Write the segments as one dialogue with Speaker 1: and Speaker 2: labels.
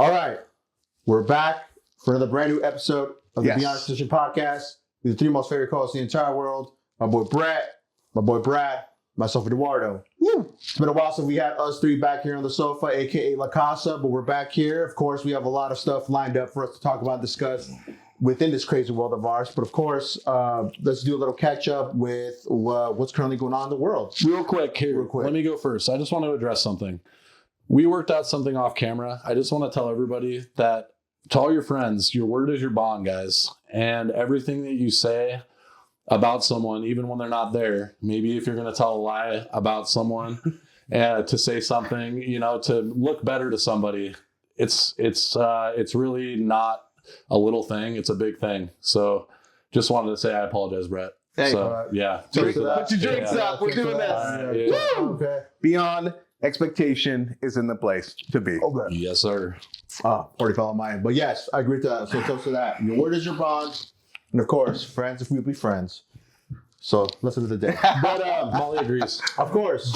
Speaker 1: All right. We're back for another brand new episode of the Beyond Decision podcast. With the three most favorite co-hosts in the entire world. My boy Brett, my boy Brad, myself Eduardo. Woo. It's been a while since we had us three back here on the sofa, aka La Casa, but we're back here. Of course, we have a lot of stuff lined up for us to talk about and discuss within this crazy world of ours. But of course, let's do a little catch up with what's currently going on in the world.
Speaker 2: Real quick. Let me go first. I just want to address something. We worked out something off camera. I just want to tell everybody that to all your friends, your word is your bond, guys. And everything that you say about someone, even when they're not there, maybe if you're going to tell a lie about someone to say something, to look better to somebody, it's really not a little thing. It's a big thing. So just wanted to say I apologize, Brett.
Speaker 3: Hey,
Speaker 2: put your
Speaker 3: drinks up. We're doing this.
Speaker 1: Okay.
Speaker 3: Beyond expectation is in the place to be.
Speaker 1: Okay.
Speaker 2: Yes, sir.
Speaker 1: Already fell on mine. But yes, I agree to that. So close to that. Your word is your bond. And of course, friends if we be friends. So let's end the day. But
Speaker 2: Molly agrees.
Speaker 1: Of course,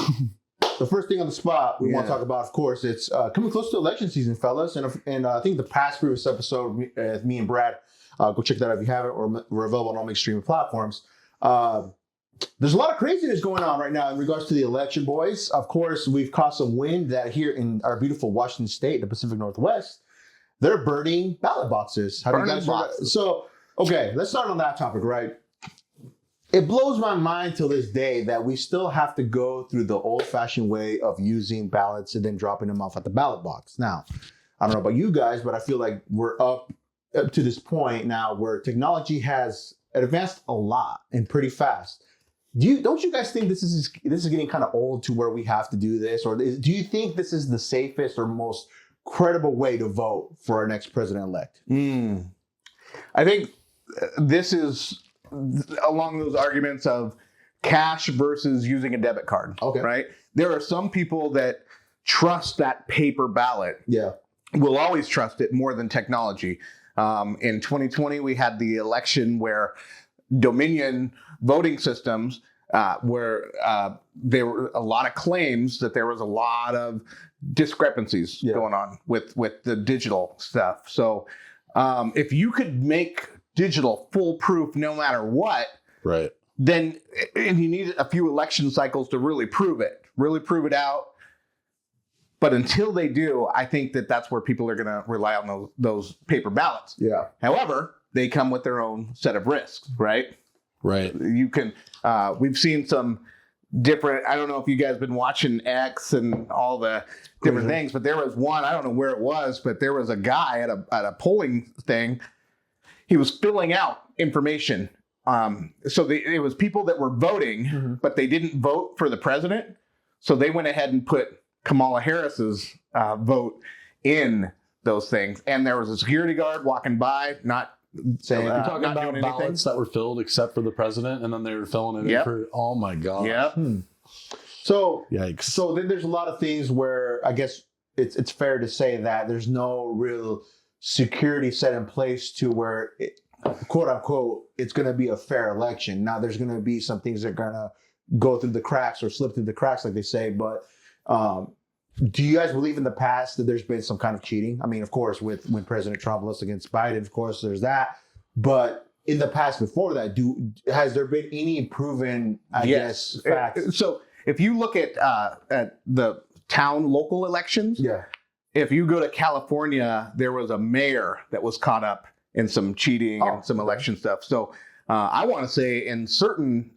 Speaker 1: the first thing on the spot we want to talk about, of course, it's coming close to election season, fellas. And I think the past previous episode, me and Brad, go check that out if you haven't, or we're available on all major streaming platforms. There's a lot of craziness going on right now in regards to the election, boys. Of course, we've caught some wind that here in our beautiful Washington State, the Pacific Northwest, they're burning ballot boxes. So, okay, let's start on that topic, right? It blows my mind till this day that we still have to go through the old-fashioned way of using ballots and then dropping them off at the ballot box. Now, I don't know about you guys, but I feel like we're up to this point now where technology has advanced a lot and pretty fast. Don't you guys think this is getting kind of old to where we have to do this? Or do you think this is the safest or most credible way to vote for our next president-elect?
Speaker 3: I think this is along those arguments of cash versus using a debit card.
Speaker 1: Okay.
Speaker 3: Right? There are some people that trust that paper ballot.
Speaker 1: Yeah.
Speaker 3: Will always trust it more than technology. In 2020, we had the election where Dominion voting systems where there were a lot of claims that there was a lot of discrepancies going on with the digital stuff. So if you could make digital foolproof no matter what,
Speaker 2: right?
Speaker 3: Then and you need a few election cycles to really prove it out. But until they do, I think that's where people are going to rely on those paper ballots.
Speaker 1: Yeah.
Speaker 3: However, they come with their own set of risks, right?
Speaker 2: Right.
Speaker 3: You can. We've seen some different. I don't know if you guys have been watching X and all the different things, but there was one. I don't know where it was, but there was a guy at a polling thing. He was filling out information. It was people that were voting, but they didn't vote for the president. So they went ahead and put Kamala Harris's vote in those things. And there was a security guard walking by, not saying,
Speaker 2: you're talking about ballots that were filled except for the president, and then they were filling it in for, oh my God.
Speaker 3: Yeah.
Speaker 1: So,
Speaker 2: yikes.
Speaker 1: So then there's a lot of things where I guess it's fair to say that there's no real security set in place to where, quote unquote, it's going to be a fair election. Now, there's going to be some things that are going to go through the cracks or slip through the cracks, like they say, but do you guys believe in the past that there's been some kind of cheating? I mean, of course, when President Trump lost against Biden, of course, there's that. But in the past before that, has there been any proven, I guess, facts?
Speaker 3: So if you look at the local elections, if you go to California, there was a mayor that was caught up in some cheating and some election stuff. So I want to say in certain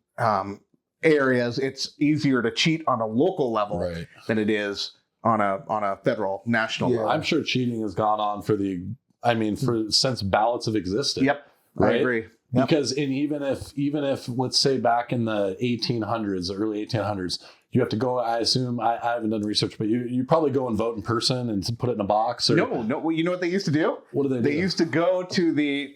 Speaker 3: areas, it's easier to cheat on a local level than it is on a federal, national level.
Speaker 2: I'm sure cheating has gone on since ballots have existed.
Speaker 3: Yep,
Speaker 2: right?
Speaker 3: I agree.
Speaker 2: Because even if let's say back in the 1800s, the early 1800s, you have to go. I assume I haven't done research, but you probably go and vote in person and put it in a box. Or,
Speaker 3: no. Well, you know what they used to do?
Speaker 2: What do they do?
Speaker 3: They used to go to the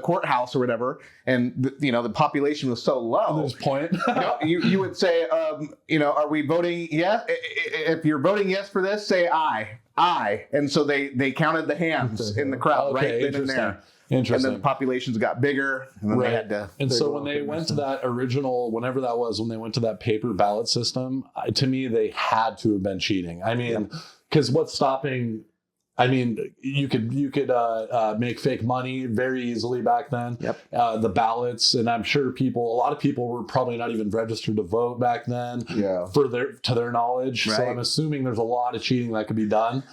Speaker 3: courthourthouse or whatever, and the population was so low.
Speaker 2: At this point,
Speaker 3: you would say, are we voting yes? If you're voting yes for this, say aye. And so they counted the hands in the crowd right then and there.
Speaker 2: Interesting.
Speaker 3: And then the populations got bigger, and then they had to.
Speaker 2: And so when they went to that original, whenever that was, when they went to that paper ballot system, to me, they had to have been cheating. I mean, because what's stopping I mean, you could make fake money very easily back then.
Speaker 3: Yep.
Speaker 2: The ballots, and I'm sure a lot of people were probably not even registered to vote back then.
Speaker 1: Yeah.
Speaker 2: To their knowledge.
Speaker 3: Right.
Speaker 2: So I'm assuming there's a lot of cheating that could be done.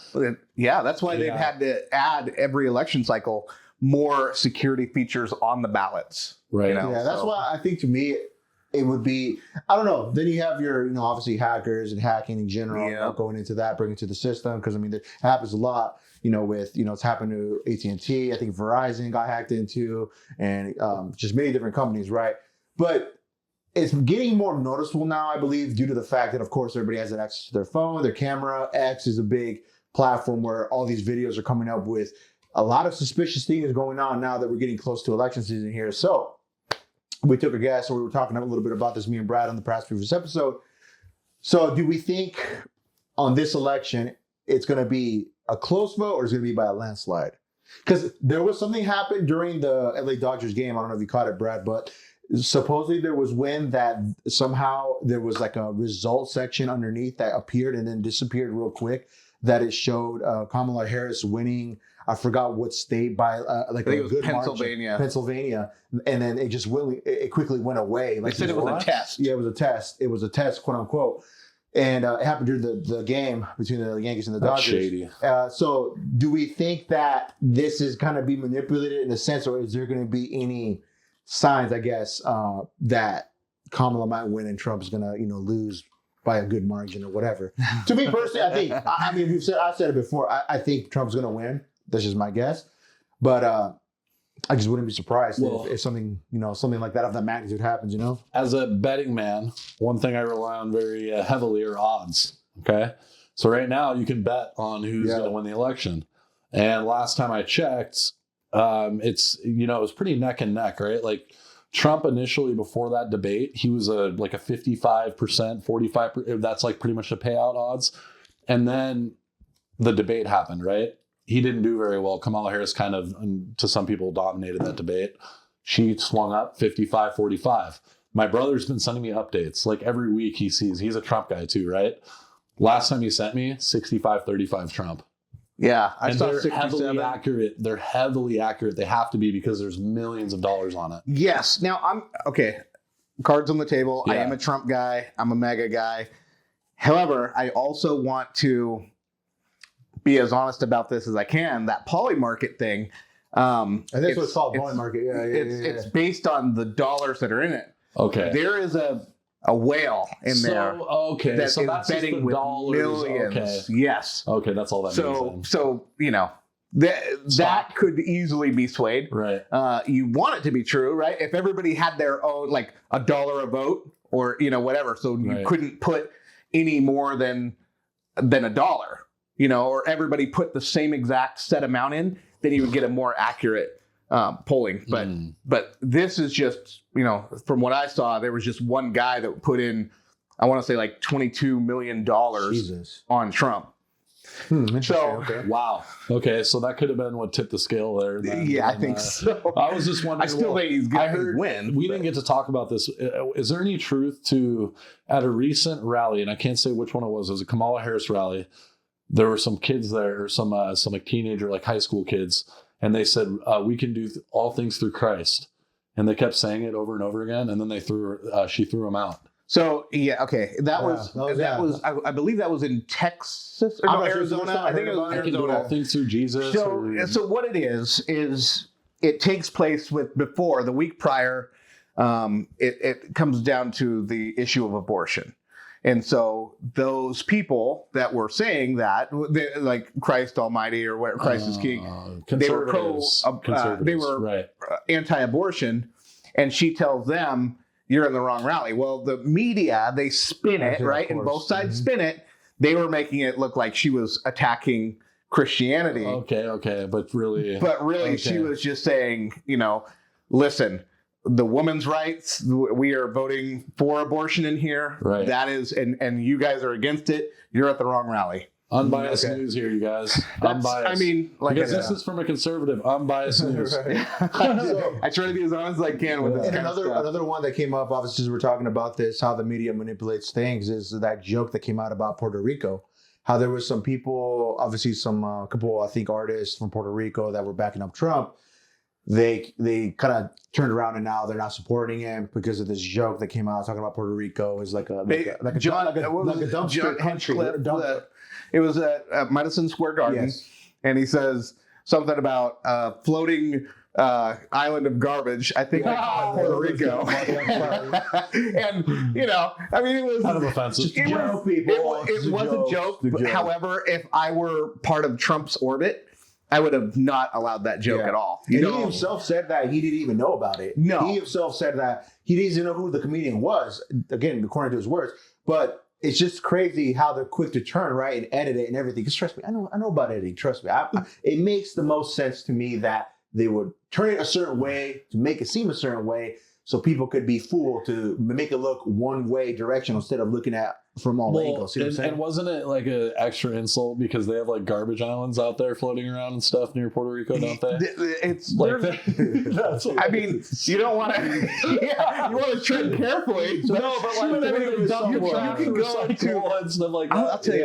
Speaker 3: Yeah, that's why they've had to add every election cycle more security features on the ballots.
Speaker 2: Right.
Speaker 3: You know?
Speaker 1: Yeah, that's why I think to me it would be, I don't know. Then you have your, obviously hackers and hacking in general,
Speaker 3: Yeah.
Speaker 1: going into that, bringing it to the system. Because I mean, it happens a lot, with, it's happened to AT&T. I think Verizon got hacked into, and just many different companies, right? But it's getting more noticeable now, I believe, due to the fact that, of course, everybody has access to their phone, their camera. X is a big platform where all these videos are coming up with a lot of suspicious things going on now that we're getting close to election season here. So we took a guess, or we were talking a little bit about this, me and Brad, on the previous episode. So do we think on this election, it's going to be a close vote, or is it going to be by a landslide? Because there was something happened during the LA Dodgers game. I don't know if you caught it, Brad, but supposedly there was wind that somehow there was like a result section underneath that appeared and then disappeared real quick, that it showed Kamala Harris winning. I forgot what state by like
Speaker 3: I think
Speaker 1: a
Speaker 3: it was
Speaker 1: good
Speaker 3: Pennsylvania.
Speaker 1: margin. Pennsylvania, and then it quickly went away.
Speaker 3: They said it was a test.
Speaker 1: Yeah, it was a test. It was a test, quote unquote, and it happened during the game between the Yankees and the
Speaker 2: That's
Speaker 1: Dodgers.
Speaker 2: shady.
Speaker 1: So, do we think that this is kind of be manipulated in a sense, or is there going to be any signs, I guess, that Kamala might win and Trump's going to, lose by a good margin or whatever? To me personally, I think. I mean, I've said it before. I think Trump's going to win. That's just my guess. But I just wouldn't be surprised if something, something like that of that magnitude happens,
Speaker 2: As a betting man, one thing I rely on very heavily are odds. Okay. So right now you can bet on who's going to win the election. And last time I checked, it's, it was pretty neck and neck, right? Like Trump initially, before that debate, he was like a 55%, 45%. That's like pretty much the payout odds. And then the debate happened, right? He didn't do very well. Kamala Harris kind of, to some people, dominated that debate. She swung up 55-45. My brother's been sending me updates. Like every week he's a Trump guy too, right? Last time he sent me 65-35 Trump.
Speaker 3: Yeah.
Speaker 2: I saw they're
Speaker 3: 67.
Speaker 2: heavily accurate. They're heavily accurate. They have to be, because there's millions of dollars on it.
Speaker 3: Yes. Now okay. Cards on the table.
Speaker 2: Yeah.
Speaker 3: I am a Trump guy. I'm a MAGA guy. However, I also want to be as honest about this as I can. That poly market thing.
Speaker 1: And that's what it's called, poly market. Yeah,
Speaker 3: It's based on the dollars that are in it.
Speaker 2: Okay.
Speaker 3: There is a whale in there.
Speaker 2: Okay.
Speaker 3: That
Speaker 2: so
Speaker 3: is
Speaker 2: that's
Speaker 3: betting
Speaker 2: just the
Speaker 3: with
Speaker 2: dollars.
Speaker 3: millions.
Speaker 2: Okay.
Speaker 3: Yes.
Speaker 2: Okay. That's all that means.
Speaker 3: So that could easily be swayed.
Speaker 2: Right.
Speaker 3: You want it to be true, right? If everybody had their own, like $1 a vote, or whatever, so you couldn't put any more than $1. Or everybody put the same exact set amount in, then you would get a more accurate polling. But this is just, from what I saw, there was just one guy that put in, I want to say like $22 million on Trump. So,
Speaker 2: wow. Okay, so that could have been what tipped the scale there.
Speaker 3: I think so.
Speaker 2: I was just wondering.
Speaker 3: I still think he's going to win.
Speaker 2: We didn't get to talk about this. Is there any truth to, at a recent rally, and I can't say which one it was a Kamala Harris rally, there were some kids there, or some like teenager, like high school kids, and they said, we can do all things through Christ. And they kept saying it over and over again, and then she threw them out.
Speaker 3: So okay, that was I believe that was in Texas or Arizona. I think it was
Speaker 2: Arizona. I can do all things through Jesus.
Speaker 3: So what it is it takes place before the week prior. It comes down to the issue of abortion, and so those people that were saying that, like Christ Almighty or what, Christ is King, they were anti-abortion, and she tells them, you're in the wrong rally. Well, the media, they spin it, right? And both sides spin it. They were making it look like she was attacking Christianity.
Speaker 2: Okay. But really,
Speaker 3: she was just saying, listen, the women's rights, we are voting for abortion in here.
Speaker 2: Right.
Speaker 3: That is, and you guys are against it. You're at the wrong rally.
Speaker 2: Unbiased news here, you guys. Unbiased.
Speaker 3: I mean,
Speaker 2: because this is from a conservative. Unbiased news.
Speaker 3: I try to be as honest as I can with this.
Speaker 1: And another one that came up, obviously, as we're talking about this, how the media manipulates things, is that joke that came out about Puerto Rico. how there was some people, obviously some couple, I think, artists from Puerto Rico that were backing up Trump. They kind of turned around and now they're not supporting him because of this joke that came out talking about Puerto Rico is like a dumpster country.
Speaker 3: It was at Madison Square Garden,
Speaker 1: Yes.
Speaker 3: and he says something about floating island of garbage. I think they call it Puerto Rico. And I mean, it was
Speaker 2: Kind of offensive.
Speaker 3: It was a joke. However, if I were part of Trump's orbit, I would have not allowed that joke at all.
Speaker 1: He himself said that he didn't even know about it.
Speaker 3: No.
Speaker 1: He himself said that he didn't even know who the comedian was, again, according to his words. But it's just crazy how they're quick to turn, right, and edit it and everything. Because trust me, I know about editing. Trust me. It makes the most sense to me that they would turn it a certain way to make it seem a certain way so people could be fooled to make it look one way direction instead of looking at from all angles. See what I'm saying?
Speaker 2: And wasn't it like an extra insult because they have like garbage islands out there floating around and stuff near Puerto Rico, don't they?
Speaker 3: It's
Speaker 2: Like that's what
Speaker 3: I mean, you don't want to. Yeah, you want to tread carefully.
Speaker 2: no, but like
Speaker 3: you can go to
Speaker 2: and stuff like that.
Speaker 3: I'll tell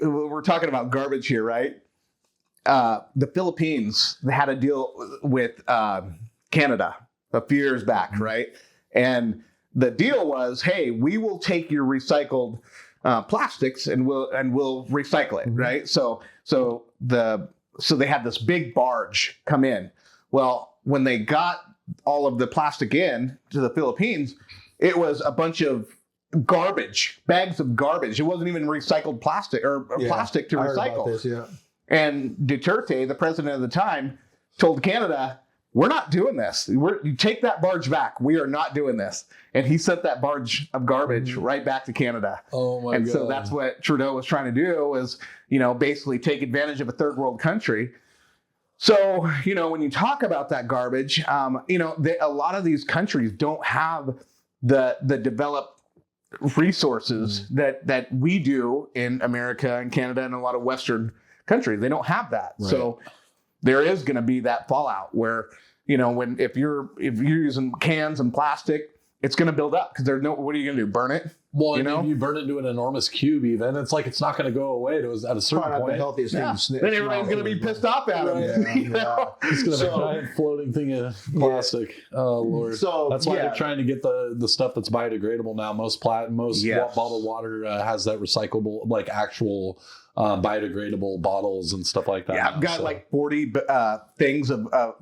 Speaker 3: you, we're talking about garbage here, right? The Philippines had a deal with Canada a few years back, right? And the deal was, hey, we will take your recycled plastics and we'll recycle it, right? So they had this big barge come in. Well, when they got all of the plastic in to the Philippines, it was a bunch of garbage, bags of garbage. It wasn't even recycled plastic or plastic to
Speaker 1: I heard
Speaker 3: recycle.
Speaker 1: about this, yeah.
Speaker 3: And Duterte, the president of the time, told Canada, we're not doing this. You take that barge back. We are not doing this. And he sent that barge of garbage right back to Canada.
Speaker 2: Oh my God.
Speaker 3: And so that's what Trudeau was trying to do was, basically take advantage of a third world country. So, when you talk about that garbage, a lot of these countries don't have the developed resources that we do in America and Canada and a lot of Western countries. They don't have that.
Speaker 2: Right.
Speaker 3: So there is going to be that fallout where, if you're using cans and plastic, it's going to build up because what are you going to do? Burn it?
Speaker 2: Well, if you burn it into an enormous cube, even it's like it's not going to go away at a certain
Speaker 1: Probably not
Speaker 2: point.
Speaker 1: the healthiest thing.
Speaker 3: Then everybody's going to be pissed off at him.
Speaker 2: It's going to be a giant floating thing of plastic. Oh Lord!
Speaker 1: So
Speaker 2: that's why they're trying to get the stuff that's biodegradable now. Most bottled water has that recyclable, like actual biodegradable bottles and stuff like that.
Speaker 3: Yeah, I've got like 40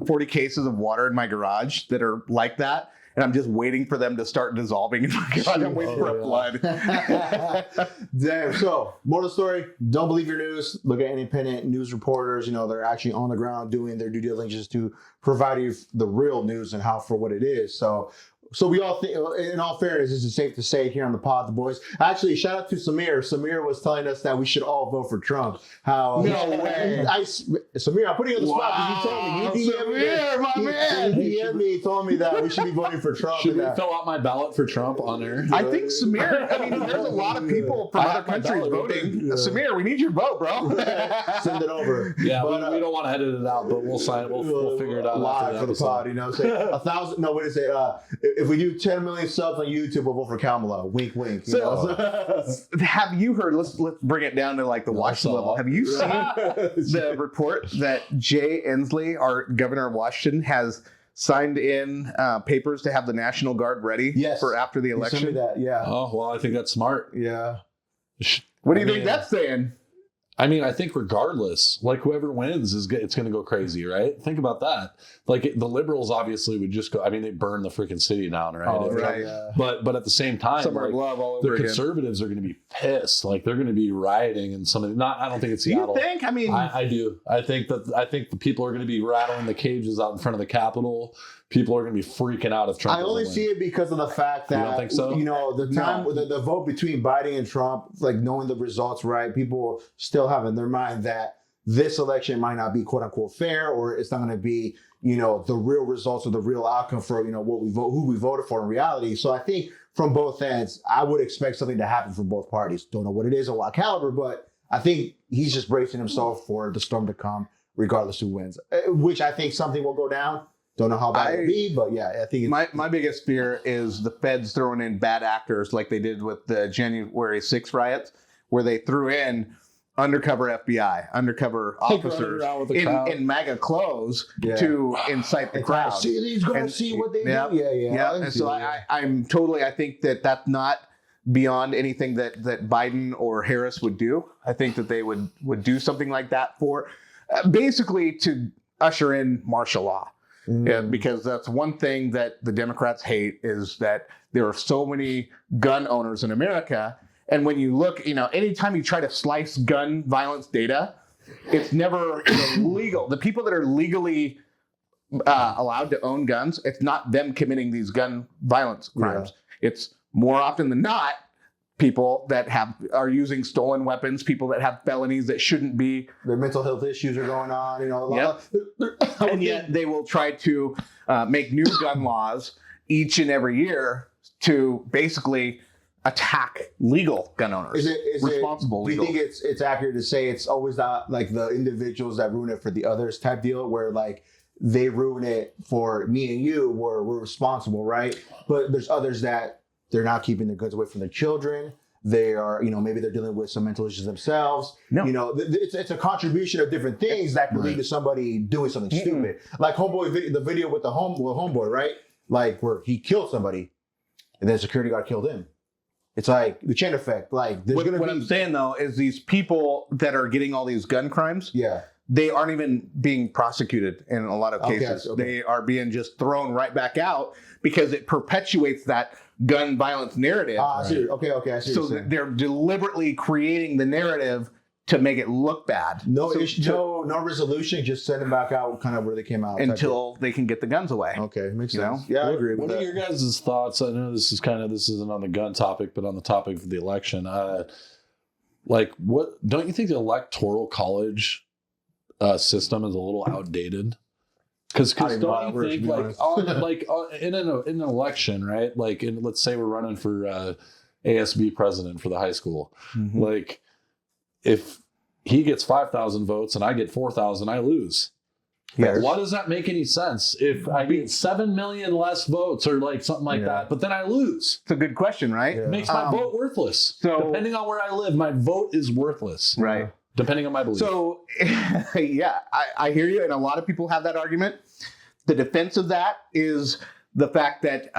Speaker 3: 40 cases of water in my garage that are like that. And I'm just waiting for them to start dissolving in my garage. I'm waiting for a flood.
Speaker 1: Damn. So, moral of the story, don't believe your news. Look at independent news reporters. They're actually on the ground doing their due diligence to provide you the real news and for what it is. So we all think, in all fairness, this is safe to say here on the pod, the boys. Actually, shout out to Samir. Samir was telling us that we should all vote for Trump.
Speaker 3: No way.
Speaker 1: Samir, I'm putting you on the spot because you told me.
Speaker 3: Samir, my man.
Speaker 1: He DM'd me, told me that we should be voting for Trump.
Speaker 2: Should we fill out my ballot for Trump on there?
Speaker 3: I think Samir, there's a lot of people from other countries voting. Samir, we need your vote, bro.
Speaker 1: Send it over.
Speaker 2: Yeah, but we don't want to edit it out, but we'll sign it. We'll figure it out
Speaker 1: live for the pod. Say 1,000. No, what is it? If we do 10 million subs on YouTube, we'll vote for Kamala. Wink, wink.
Speaker 3: Have you heard? Let's bring it down to like the Washington level. Have you seen the report that Jay Inslee, our governor of Washington, has signed in papers to have the National Guard ready for after the election?
Speaker 1: Send me that. Yeah.
Speaker 2: Oh well, I think that's smart.
Speaker 1: Yeah.
Speaker 3: What do you think that's saying?
Speaker 2: I mean, I think regardless, like whoever wins it's going to go crazy, right? Think about that. Like the liberals obviously would just go. I mean, they burn the freaking city down, right?
Speaker 3: Oh, right.
Speaker 2: But at the same time,
Speaker 3: Summer love all over
Speaker 2: the
Speaker 3: again.
Speaker 2: Conservatives are going to be pissed. Like they're going to be rioting and something. I don't think it's Seattle.
Speaker 3: You think? I mean,
Speaker 2: I do. I think the people are going to be rattling the cages out in front of the Capitol. People are going to be freaking out if Trump.
Speaker 1: I only see it because of the fact that
Speaker 2: you don't think so?
Speaker 1: The vote between Biden and Trump, like knowing the results, right? People still have in their mind that this election might not be quote unquote fair, or it's not going to be the real results or the real outcome for who we voted for in reality. So I think from both ends, I would expect something to happen from both parties. Don't know what it is or what caliber, but I think he's just bracing himself for the storm to come, regardless who wins. Which I think something will go down. Don't know how bad it'll be, but yeah, I think
Speaker 3: my biggest fear is the feds throwing in bad actors like they did with the January 6th riots, where they threw in undercover FBI, undercover officers
Speaker 2: around with the crowd.
Speaker 3: in MAGA clothes to incite the crowd.
Speaker 1: See, these guys see what they do.
Speaker 3: Yeah. And so I think that that's not beyond anything that Biden or Harris would do. I think that they would do something like that for basically to usher in martial law. Yeah, because that's one thing that the Democrats hate is that there are so many gun owners in America. And when you look, anytime you try to slice gun violence data, it's never legal. The people that are legally allowed to own guns, it's not them committing these gun violence crimes. Yeah. It's more often than not people that are using stolen weapons, people that have felonies that shouldn't be.
Speaker 1: Their mental health issues are going on,
Speaker 3: and yet they will try to make new gun laws each and every year to basically attack legal gun owners. Responsible legal.
Speaker 1: Do you think it's accurate to say it's always not like the individuals that ruin it for the others type deal where like they ruin it for me and you where we're responsible, right? But there's others that they're not keeping their guns away from their children. They are, maybe they're dealing with some mental issues themselves. No. It's a contribution of different things that can lead to somebody doing something stupid. Like the video with the homeboy, right? Like where he killed somebody and then security guard killed him. It's like the chain effect. Like there's
Speaker 3: what I'm saying though is these people that are getting all these gun crimes.
Speaker 1: Yeah.
Speaker 3: They aren't even being prosecuted in a lot of cases. Okay. They are being just thrown right back out because it perpetuates that gun violence narrative.
Speaker 1: Okay, I see.
Speaker 3: So they're deliberately creating the narrative to make it look bad.
Speaker 1: No resolution, just send them back out kind of where they came out.
Speaker 3: Until they can get the guns away.
Speaker 1: Okay, makes sense. Yeah, I agree with that.
Speaker 2: What are your guys' thoughts? I know this isn't on the gun topic, but on the topic of the election. What don't you think the electoral college system is a little outdated? Because don't you think in an election, right? Like let's say we're running for ASB president for the high school, like if he gets 5,000 votes and I get 4,000, I lose. Yes. Why does that make any sense? If I get 7 million less votes or like something like that, but then I lose.
Speaker 3: It's a good question, right?
Speaker 2: It makes my vote worthless. So depending on where I live, my vote is worthless.
Speaker 3: Right.
Speaker 2: Depending on my belief.
Speaker 3: So, I hear you. And a lot of people have that argument. The defense of that is the fact that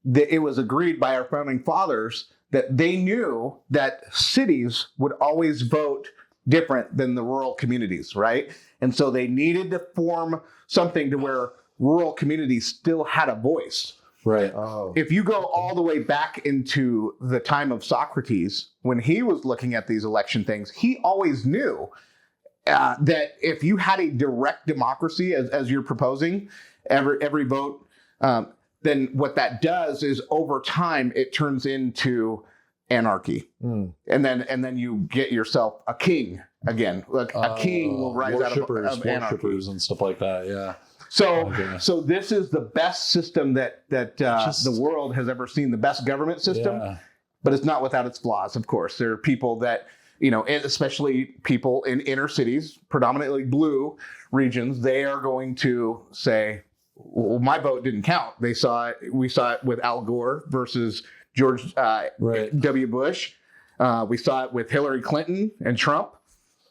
Speaker 3: it was agreed by our founding fathers that they knew that cities would always vote different than the rural communities, right? And so they needed to form something to where rural communities still had a voice.
Speaker 2: Right.
Speaker 3: Oh. If you go all the way back into the time of Socrates, when he was looking at these election things, he always knew that if you had a direct democracy, as you're proposing, every vote, then what that does is over time it turns into anarchy, and then you get yourself a king again. Like a king will rise out of anarchy
Speaker 2: and stuff like that. Yeah.
Speaker 3: So this is the best system that the world has ever seen, the best government system, but it's not without its flaws. Of course, there are people that, and especially people in inner cities, predominantly blue regions, they are going to say, well, my vote didn't count. We saw it with Al Gore versus George W. Bush. We saw it with Hillary Clinton and Trump.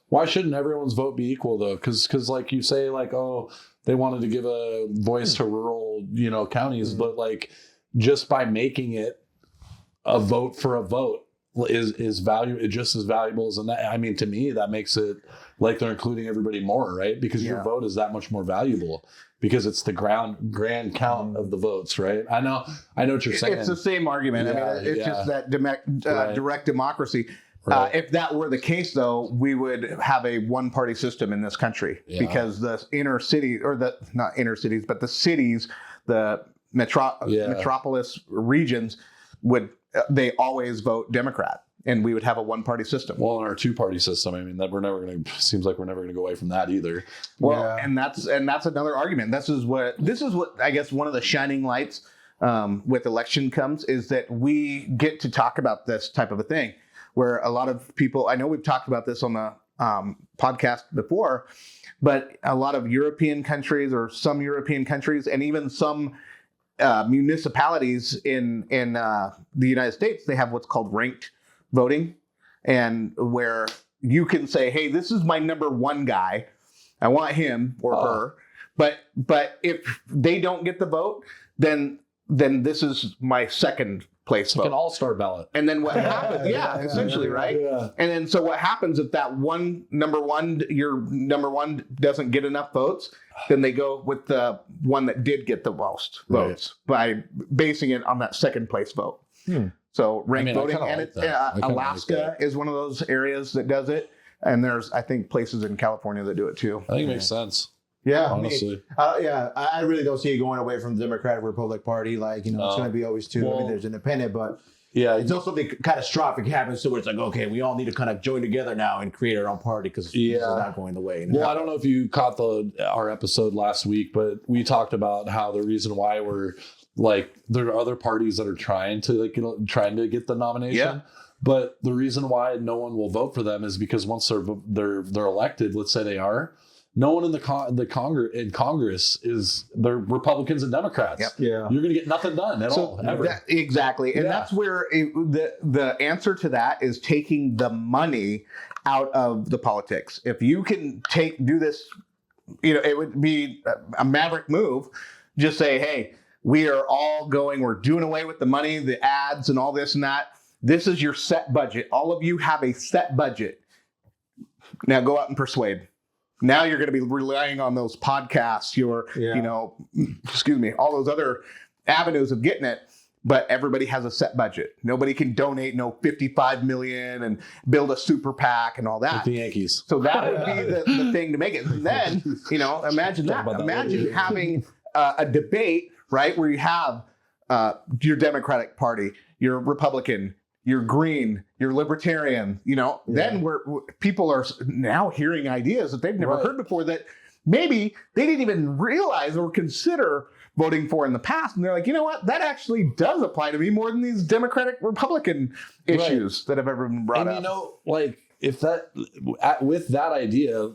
Speaker 2: Why shouldn't everyone's vote be equal though? Because like you say, like, oh, they wanted to give a voice to rural, counties, but like just by making it a vote for a vote is value just as valuable as that. I mean, to me, that makes it like they're including everybody more, right? Because your vote is that much more valuable because it's the grand count of the votes, right? I know what you're saying.
Speaker 3: It's the same argument. It's just that direct democracy. Right. If that were the case, though, we would have a one-party system in this country because the inner city, or not inner cities, but the cities, the metropolis regions they always vote Democrat, and we would have a one-party system.
Speaker 2: Well, in our two-party system, I mean, that seems like we're never going to go away from that either.
Speaker 3: Well, and that's another argument. This is what I guess one of the shining lights with election comes is that we get to talk about this type of a thing. Where a lot of people, I know we've talked about this on the podcast before, but a lot of European countries or some European countries and even some municipalities in the United States, they have what's called ranked voting, and where you can say, hey, this is my number one guy. I want him or her. But if they don't get the vote, then this is my second place
Speaker 2: It's
Speaker 3: vote.
Speaker 2: like an all-star ballot.
Speaker 3: And then what happens? Yeah, essentially, right?
Speaker 2: Yeah.
Speaker 3: And then so what happens if that your number one doesn't get enough votes? Then they go with the one that did get the most votes by basing it on that second place vote. So ranked voting, and Alaska is one of those areas that does it. And there's, I think, places in California that do it too.
Speaker 2: I think it makes sense.
Speaker 1: Yeah,
Speaker 2: honestly.
Speaker 1: I really don't see it going away from the Democratic Republic Party. Like, it's going to be always two. I mean, there's independent, but it's also something catastrophic happens to where it's like, okay, we all need to kind of join together now and create our own party because this is not going the way.
Speaker 2: Well, I don't know if you caught our episode last week, but we talked about how the reason why we're like, there are other parties that are trying to get the nomination.
Speaker 3: Yeah.
Speaker 2: But the reason why no one will vote for them is because once they're elected, let's say they are, no one in the Congress is, they're Republicans and Democrats.
Speaker 3: Yep.
Speaker 1: Yeah,
Speaker 2: you're going to get nothing done at all. Ever.
Speaker 3: Exactly, and that's where the answer to that is taking the money out of the politics. If you can do this, it would be a maverick move. Just say, hey, we are all we're doing away with the money, the ads, and all this and that. This is your set budget. All of you have a set budget. Now go out and persuade. Now you're going to be relying on those podcasts, all those other avenues of getting it. But everybody has a set budget. Nobody can donate $55 million and build a super PAC and all that.
Speaker 2: Like the Yankees.
Speaker 3: So that would be the thing to make it. And then, imagine that. Imagine having a debate, right, where you have your Democratic Party, your Republican, your Green, your Libertarian, then where people are now hearing ideas that they've never heard before that maybe they didn't even realize or consider voting for in the past. And they're like, you know what? That actually does apply to me more than these Democratic Republican issues that have ever been brought up.
Speaker 2: If with that idea,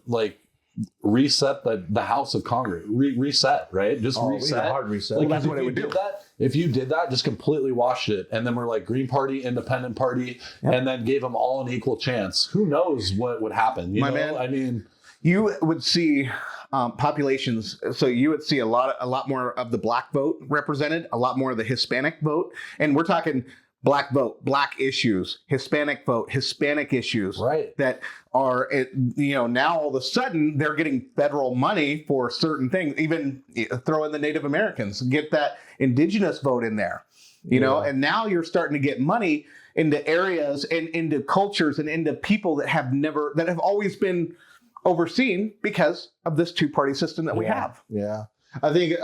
Speaker 2: reset the House of Congress, reset, right? Just reset.
Speaker 1: Hard reset.
Speaker 2: Like,
Speaker 3: that's what it would do.
Speaker 2: If you did that, just completely washed it, and then we're like Green Party, Independent Party, and then gave them all an equal chance. Who knows what would happen?
Speaker 3: Man,
Speaker 2: I mean,
Speaker 3: you would see populations. So you would see a lot more of the Black vote represented, a lot more of the Hispanic vote, and we're talking Black vote, Black issues, Hispanic vote, Hispanic issues,
Speaker 2: right?
Speaker 3: That are, now all of a sudden they're getting federal money for certain things. Even throw in the Native Americans, get that indigenous vote in there, and now you're starting to get money into areas and into cultures and into people that have always been overseen because of this two-party system that we have.
Speaker 1: Yeah, I think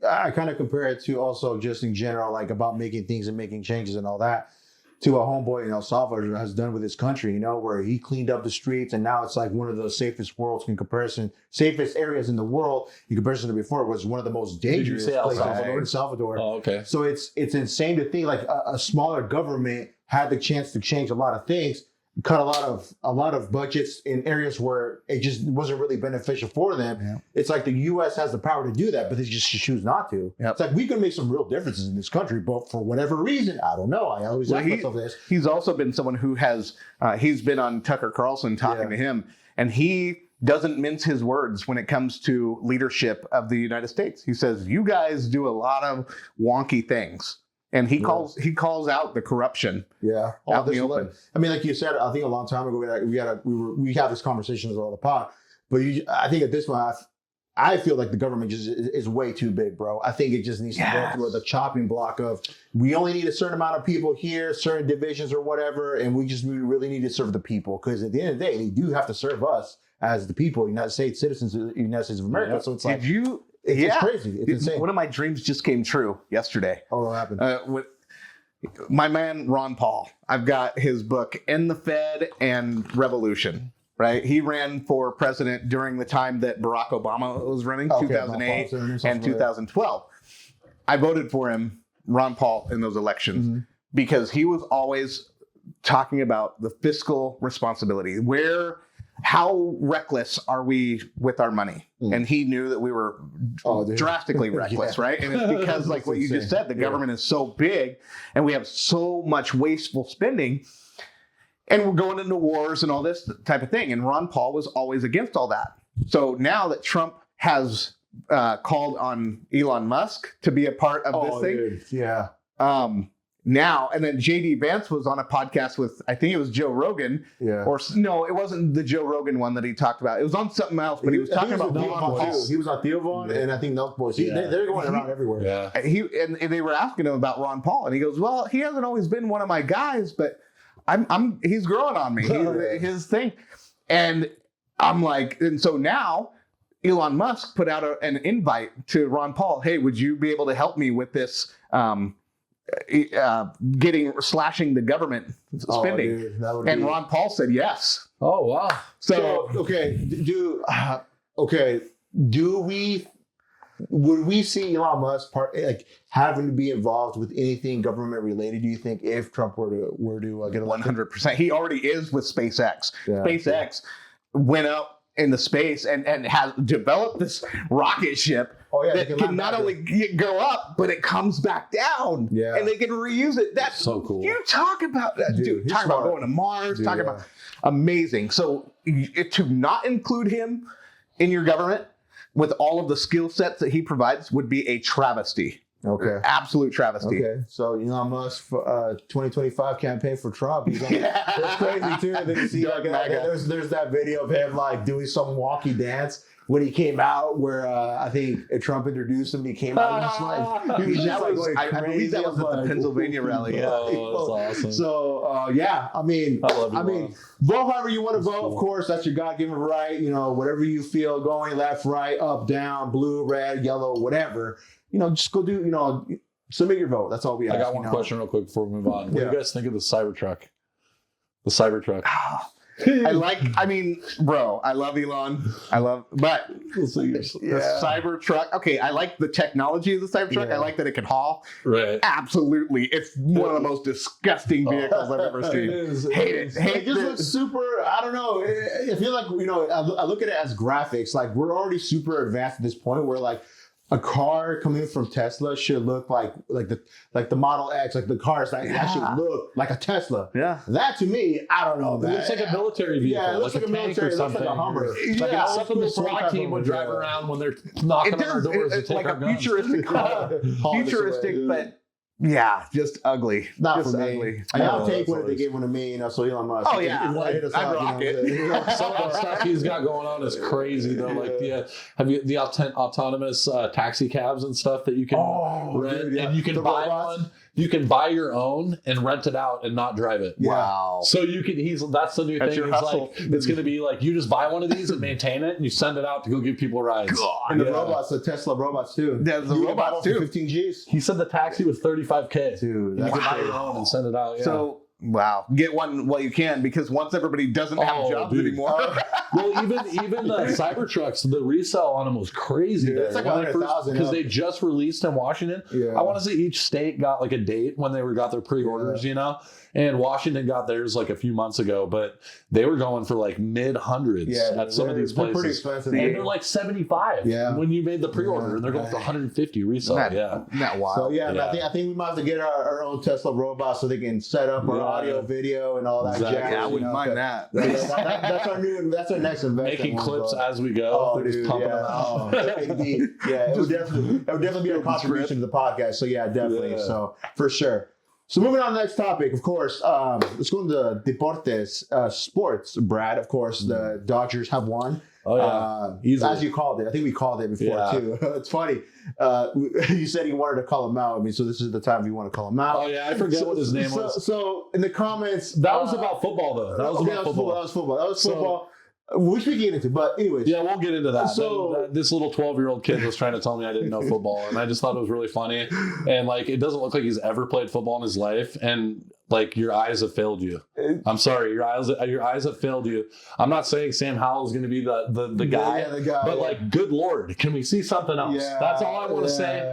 Speaker 1: I kind of compare it to also just in general, like about making things and making changes and all that, to a homeboy in El Salvador has done with his country, where he cleaned up the streets and now it's like one of the safest safest areas in the world in comparison to before. It was one of the most dangerous places in El Salvador.
Speaker 2: Oh, okay.
Speaker 1: So it's insane to think like a smaller government had the chance to change a lot of things, cut a lot of budgets in areas where it just wasn't really beneficial for them. Yeah. It's like the U.S. has the power to do that, but they just choose not to. Yep. It's like we can make some real differences in this country, but for whatever reason, I don't know. I always ask myself this.
Speaker 3: He's also been someone who has, he's been on Tucker Carlson talking to him, and he doesn't mince his words when it comes to leadership of the United States. He says, you guys do a lot of wonky things. And he calls out the corruption.
Speaker 1: Yeah,
Speaker 3: out in the open.
Speaker 1: I mean, like you said, I think a long time ago we had this conversation as well the pod. But I think at this point, I feel like the government just is way too big, bro. I think it just needs to go through the chopping block of we only need a certain amount of people here, certain divisions or whatever, and we really need to serve the people because at the end of the day, they do have to serve us as the people, United States citizens of the United States of America. Yeah. So it's like It's crazy. It's insane.
Speaker 3: One of my dreams just came true yesterday.
Speaker 1: Oh, what happened?
Speaker 3: With my man, Ron Paul. I've got his book, End the Fed and Revolution, right? He ran for president during the time that Barack Obama was running, 2008 and 2012. I voted for him, Ron Paul, in those elections because he was always talking about the fiscal responsibility. How reckless are we with our money? And he knew that we were drastically reckless, right? And it's because, like what you just said, the government is so big and we have so much wasteful spending. and we're going into wars and all this type of thing. And Ron Paul was always against all that. So now that Trump has called on Elon Musk to be a part of this thing,
Speaker 1: dude. Yeah.
Speaker 3: Now, and then JD Vance was on a podcast with, I think it was Joe Rogan.
Speaker 1: Yeah.
Speaker 3: Or no, it wasn't the Joe Rogan one that he talked about. It was on something else, but he was talking about
Speaker 1: Theo
Speaker 3: Ron
Speaker 1: Von
Speaker 3: Paul.
Speaker 1: too. He was on Theo Von, and I think Nelk Boys. They're going around everywhere.
Speaker 2: Yeah.
Speaker 3: And they were asking him about Ron Paul, and he goes, "Well, he hasn't always been one of my guys, but he's growing on me. His thing." And I'm like, and so now Elon Musk put out an invite to Ron Paul. Hey, would you be able to help me with this? Slashing the government spending.
Speaker 1: Dude,
Speaker 3: and Ron Paul said yes.
Speaker 2: Oh wow.
Speaker 3: So
Speaker 1: would we see Elon Musk having to be involved with anything government related? Do you think if Trump were to get elected?
Speaker 3: 100%. He already is with SpaceX.
Speaker 1: Yeah.
Speaker 3: SpaceX went up into space and has developed this rocket ship that can not only go up, but it comes back down.
Speaker 1: Yeah.
Speaker 3: And they can reuse it. That's
Speaker 2: so cool.
Speaker 3: You talk about that, dude. Talk about going to Mars. Talk about amazing. So to not include him in your government with all of the skill sets that he provides would be a travesty.
Speaker 1: Okay.
Speaker 3: Absolute travesty.
Speaker 1: Okay. So Elon Musk 2025 campaign for Trump. That's crazy too. And then you see there's that video of him doing some wonky dance when he came out, where I think Trump introduced him. He came out I believe that was at the Pennsylvania rally. Yeah.
Speaker 2: Oh, that's awesome.
Speaker 1: So I mean, vote however you want to vote. Of course, that's your God-given right. Whatever you feel, going left, right, up, down, blue, red, yellow, whatever. Just go do, submit your vote. That's all we ask.
Speaker 2: I got one question real quick before we move on. What do you guys think of the Cybertruck? The Cybertruck.
Speaker 3: Bro, I love Elon. But the Cybertruck. Okay, I like the technology of the Cybertruck. I like that it can haul.
Speaker 2: Right.
Speaker 3: Absolutely. It's one of the most disgusting vehicles I've ever seen. Hate it.
Speaker 1: It just looks super, I don't know. I feel like, I look at it as graphics. We're already super advanced at this point where a car coming from Tesla should look like the Model X, the cars that actually look like a Tesla.
Speaker 3: Yeah.
Speaker 1: That to me, I don't know.
Speaker 2: It looks like a military vehicle.
Speaker 1: Yeah, it looks like a military. It looks like a Hummer.
Speaker 2: Something the SWAT team would drive around when they're knocking on our doors to take our guns.
Speaker 3: Futuristic car. Futuristic, but just ugly.
Speaker 1: Not
Speaker 3: just
Speaker 1: for me.
Speaker 3: ugly.
Speaker 1: I'll take one if they give one to me. So Elon Musk.
Speaker 3: Oh yeah, I'd rock it.
Speaker 2: Some of the stuff he's got going on is crazy though. Have you the autonomous taxi cabs and stuff that you can rent, and you can buy one. You can buy your own and rent it out and not drive it.
Speaker 3: Wow.
Speaker 2: So you can. That's the new thing. It's going to be you just buy one of these and maintain it, and you send it out to go give people rides.
Speaker 3: God.
Speaker 1: And the robots, the Tesla robots too.
Speaker 3: Yeah, the robots too.
Speaker 1: 15 Gs.
Speaker 2: He said the taxi was $35,000.
Speaker 1: Dude,
Speaker 2: you can buy your own and send it out. Yeah.
Speaker 3: So. Wow. Get one while you can, because once everybody doesn't have jobs anymore.
Speaker 2: Well, even the Cybertrucks, the resale on them was crazy.
Speaker 1: Dude, it's like 100,000
Speaker 2: because they just released in Washington. Yeah. I want to say each state got a date when they got their pre-orders, and Washington got theirs a few months ago, but they were going for mid hundreds at some of these places.
Speaker 1: They're pretty expensive.
Speaker 2: And they're 75 when you made the pre-order, and they're going for 150 resale.
Speaker 3: Not wild.
Speaker 1: So I think we might have to get our own Tesla robot so they can set up our audio, video, and all that jazz.
Speaker 3: Yeah, I wouldn't mind that.
Speaker 1: That's our next investment.
Speaker 2: Making clips as we go.
Speaker 1: Oh, dude,
Speaker 2: pumping them out.
Speaker 1: It would definitely be a contribution to the podcast. So definitely. Yeah. So for sure. So moving on to the next topic, of course, let's go into deportes, sports. Brad, of course, the Dodgers have won.
Speaker 2: Oh yeah,
Speaker 1: as you called it. I think we called it before too. It's funny. You said you wanted to call him out. So this is the time you want to call him out.
Speaker 2: Oh yeah, I forget what his name was.
Speaker 1: So in the comments,
Speaker 2: that was about football though. That was football.
Speaker 1: Which we get into, but anyways.
Speaker 2: Yeah, we'll get into that.
Speaker 1: So
Speaker 2: this little 12-year-old kid was trying to tell me I didn't know football, and I just thought it was really funny. And it doesn't look like he's ever played football in his life, and your eyes have failed you. I'm sorry, your eyes have failed you. I'm not saying Sam Howell is going to be the guy, but good Lord, can we see something else? That's all I want to say.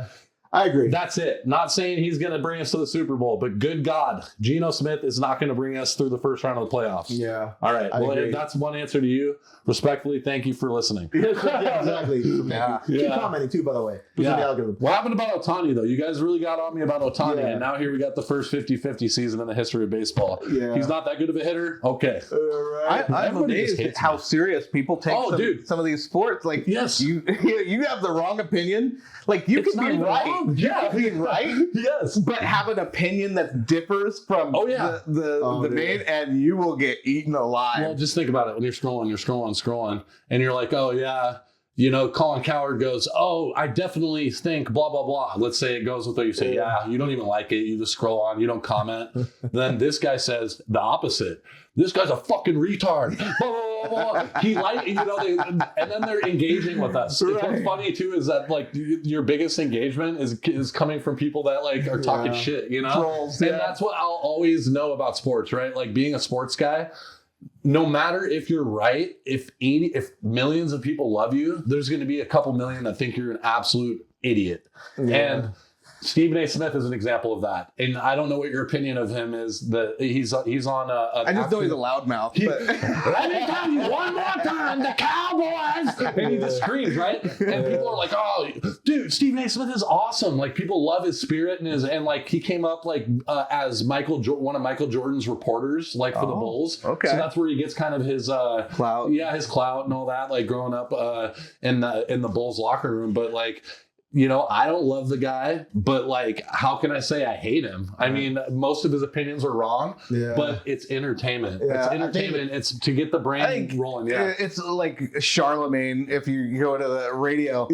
Speaker 1: I agree.
Speaker 2: That's it. Not saying he's going to bring us to the Super Bowl, but good God, Geno Smith is not going to bring us through the first round of the playoffs.
Speaker 1: Yeah.
Speaker 2: All right.
Speaker 1: I
Speaker 2: Well,
Speaker 1: agree.
Speaker 2: that's one answer to you. Respectfully, thank you for listening.
Speaker 1: Yeah, exactly.
Speaker 3: Yeah.
Speaker 1: Keep commenting too, by the way. Push
Speaker 2: Yeah.
Speaker 1: the algorithm.
Speaker 2: What happened about Otani, though? You guys really got on me about Otani,
Speaker 1: Yeah.
Speaker 2: and now here we got the first 50-50 season in the history of baseball.
Speaker 1: Yeah.
Speaker 2: He's not that good of a hitter? Okay.
Speaker 1: Right.
Speaker 3: I'm
Speaker 2: Everybody just
Speaker 3: amazed
Speaker 2: hates
Speaker 3: how
Speaker 2: me.
Speaker 3: serious people take some of these sports. Like,
Speaker 2: Yes.
Speaker 3: you have the wrong opinion. Like, you
Speaker 2: It's
Speaker 3: can
Speaker 2: not
Speaker 3: be
Speaker 2: even
Speaker 3: right.
Speaker 2: wrong.
Speaker 3: You
Speaker 2: Yeah.
Speaker 3: can be right,
Speaker 2: Yes.
Speaker 3: but have an opinion that differs from
Speaker 2: Oh, yeah.
Speaker 3: the main, and you will get eaten alive.
Speaker 2: Well, just think about it. When you're scrolling, and you're like, oh, yeah, Colin Cowherd goes, oh, I definitely think blah, blah, blah. Let's say it goes with what you say. Yeah, you don't even like it. You just scroll on. You don't comment. Then this guy says the opposite. This guy's a fucking retard. Blah, blah, blah, blah. He and then they're engaging with us.
Speaker 3: Right.
Speaker 2: What's funny too is that like your biggest engagement is coming from people that like are talking shit,
Speaker 3: Trolls,
Speaker 2: and
Speaker 3: yeah.
Speaker 2: that's what I'll always know about sports, right? Like being a sports guy. No matter if you're right, if millions of people love you, there's going to be a couple million that think you're an absolute idiot.
Speaker 1: Yeah.
Speaker 2: And Stephen A. Smith is an example of that. And I don't know what your opinion of him is. That he's on.
Speaker 3: I just know he's a loudmouth. But
Speaker 2: Let me tell you one more time, the Cowboys, and he just screams, right? And people are like, "Oh, dude, Stephen A. Smith is awesome. Like people love his spirit and like he came up like as one of Michael Jordan's reporters, like for the Bulls.
Speaker 3: okay.
Speaker 2: So that's where he gets kind of his
Speaker 3: Clout.
Speaker 2: yeah, his clout and all that. Like growing up in the Bulls locker room, but like. I don't love the guy, but like, how can I say I hate him? I mean, most of his opinions are wrong, but it's entertainment.
Speaker 1: Yeah,
Speaker 2: it's entertainment. It's to get the brain rolling. Yeah.
Speaker 3: It's like Charlemagne. If you go to the radio,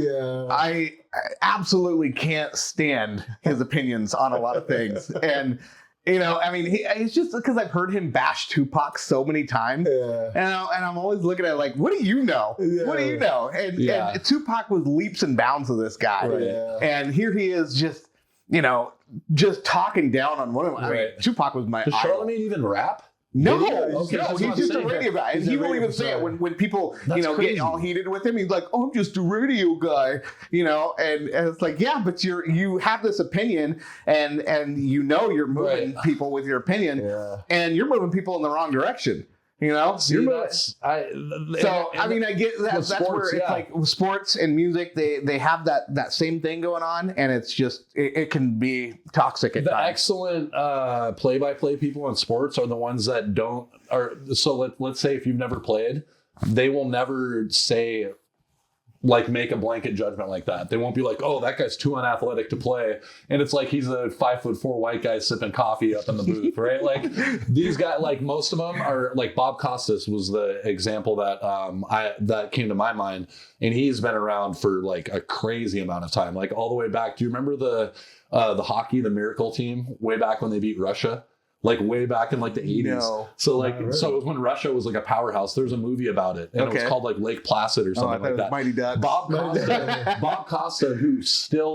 Speaker 3: I absolutely can't stand his opinions on a lot of things. And, I mean, it's just because I've heard him bash Tupac so many times.
Speaker 1: Yeah.
Speaker 3: And I'm always looking at it like, what do you know?
Speaker 1: Yeah.
Speaker 3: What do you know? And Tupac was leaps and bounds of this guy.
Speaker 1: Right. Yeah.
Speaker 3: And here he is just, just talking down on one of my. I mean, Tupac was my
Speaker 2: Does
Speaker 3: idol.
Speaker 2: Charlemagne even rap?
Speaker 3: No,
Speaker 2: Okay,
Speaker 3: no,
Speaker 2: that's
Speaker 3: he's
Speaker 2: what
Speaker 3: just
Speaker 2: I'm
Speaker 3: a
Speaker 2: saying.
Speaker 3: radio guy, and
Speaker 1: He's
Speaker 3: he
Speaker 1: a
Speaker 3: won't
Speaker 1: radio
Speaker 3: even say it
Speaker 1: guy.
Speaker 3: when people
Speaker 2: That's crazy.
Speaker 3: get all heated with him. He's like, "Oh, I'm just a radio guy," and it's like, yeah, but you have this opinion, and you're moving people with your opinion, and you're moving people in the wrong direction.
Speaker 2: See,
Speaker 3: You're moving. I mean, I get that. That's
Speaker 2: sports,
Speaker 3: where it's like with sports and music, they have that same thing going on, and it's just it can be toxic at
Speaker 2: the
Speaker 3: times.
Speaker 2: excellent play-by-play people in sports are the ones that don't. So let's say if you've never played, they will never say. Like make a blanket judgment like that. They won't be like, oh, that guy's too unathletic to play. And it's like he's a 5'4" white guy sipping coffee up in the booth, right? Like these guys, like most of them are like Bob Costas was the example that that came to my mind. And he's been around for like a crazy amount of time, like all the way back. Do you remember the hockey, the Miracle team, way back when they beat Russia? Like way back in like the 80s.
Speaker 3: No.
Speaker 2: So like,
Speaker 1: Not really.
Speaker 2: so it was when Russia was like a powerhouse. There's a movie about it. And it was called like Lake Placid or
Speaker 3: I
Speaker 2: something
Speaker 3: thought
Speaker 2: like
Speaker 3: it was
Speaker 2: that.
Speaker 3: Mighty Ducks.
Speaker 2: Bob Costa, who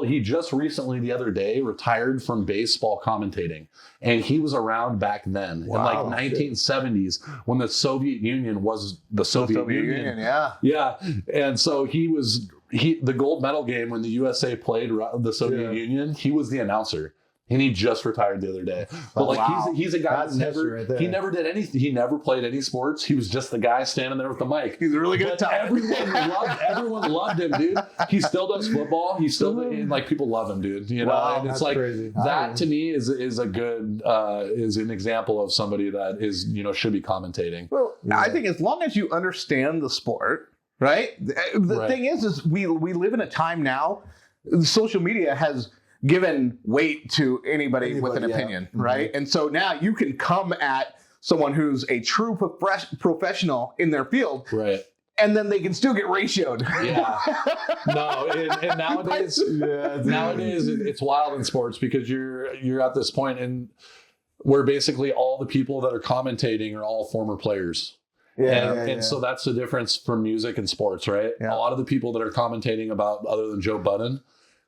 Speaker 2: he just recently the other day retired from baseball commentating. And he was around back then in like 1970s when the Soviet Union was the Soviet Union.
Speaker 3: Yeah.
Speaker 2: Yeah. And so the gold medal game when the USA played the Soviet Union, he was the announcer. And he just retired the other day. But like he's a guy
Speaker 1: That's
Speaker 2: who
Speaker 1: history right there.
Speaker 2: he never did anything. He never played any sports. He was just the guy standing there with the mic.
Speaker 3: He's really good at
Speaker 2: But
Speaker 3: talking.
Speaker 2: everyone loved him, dude. He still does football. He still and like people love him, dude.
Speaker 1: Wow,
Speaker 2: and it's
Speaker 1: that's
Speaker 2: like
Speaker 1: crazy.
Speaker 2: that to me is a good is an example of somebody that is should be commentating.
Speaker 3: Well, I think as long as you understand the sport, right? The thing is we live in a time now. Social media has given weight to anybody with an opinion, right? And so now you can come at someone who's a true professional in their field,
Speaker 2: Right.
Speaker 3: and then they can still get ratioed.
Speaker 2: Yeah. No, and nowadays it's wild in sports because you're at this point and where basically all the people that are commentating are all former players. And so that's the difference from music and sports, right?
Speaker 3: Yeah.
Speaker 2: A lot of the people that are commentating about other than Joe Budden,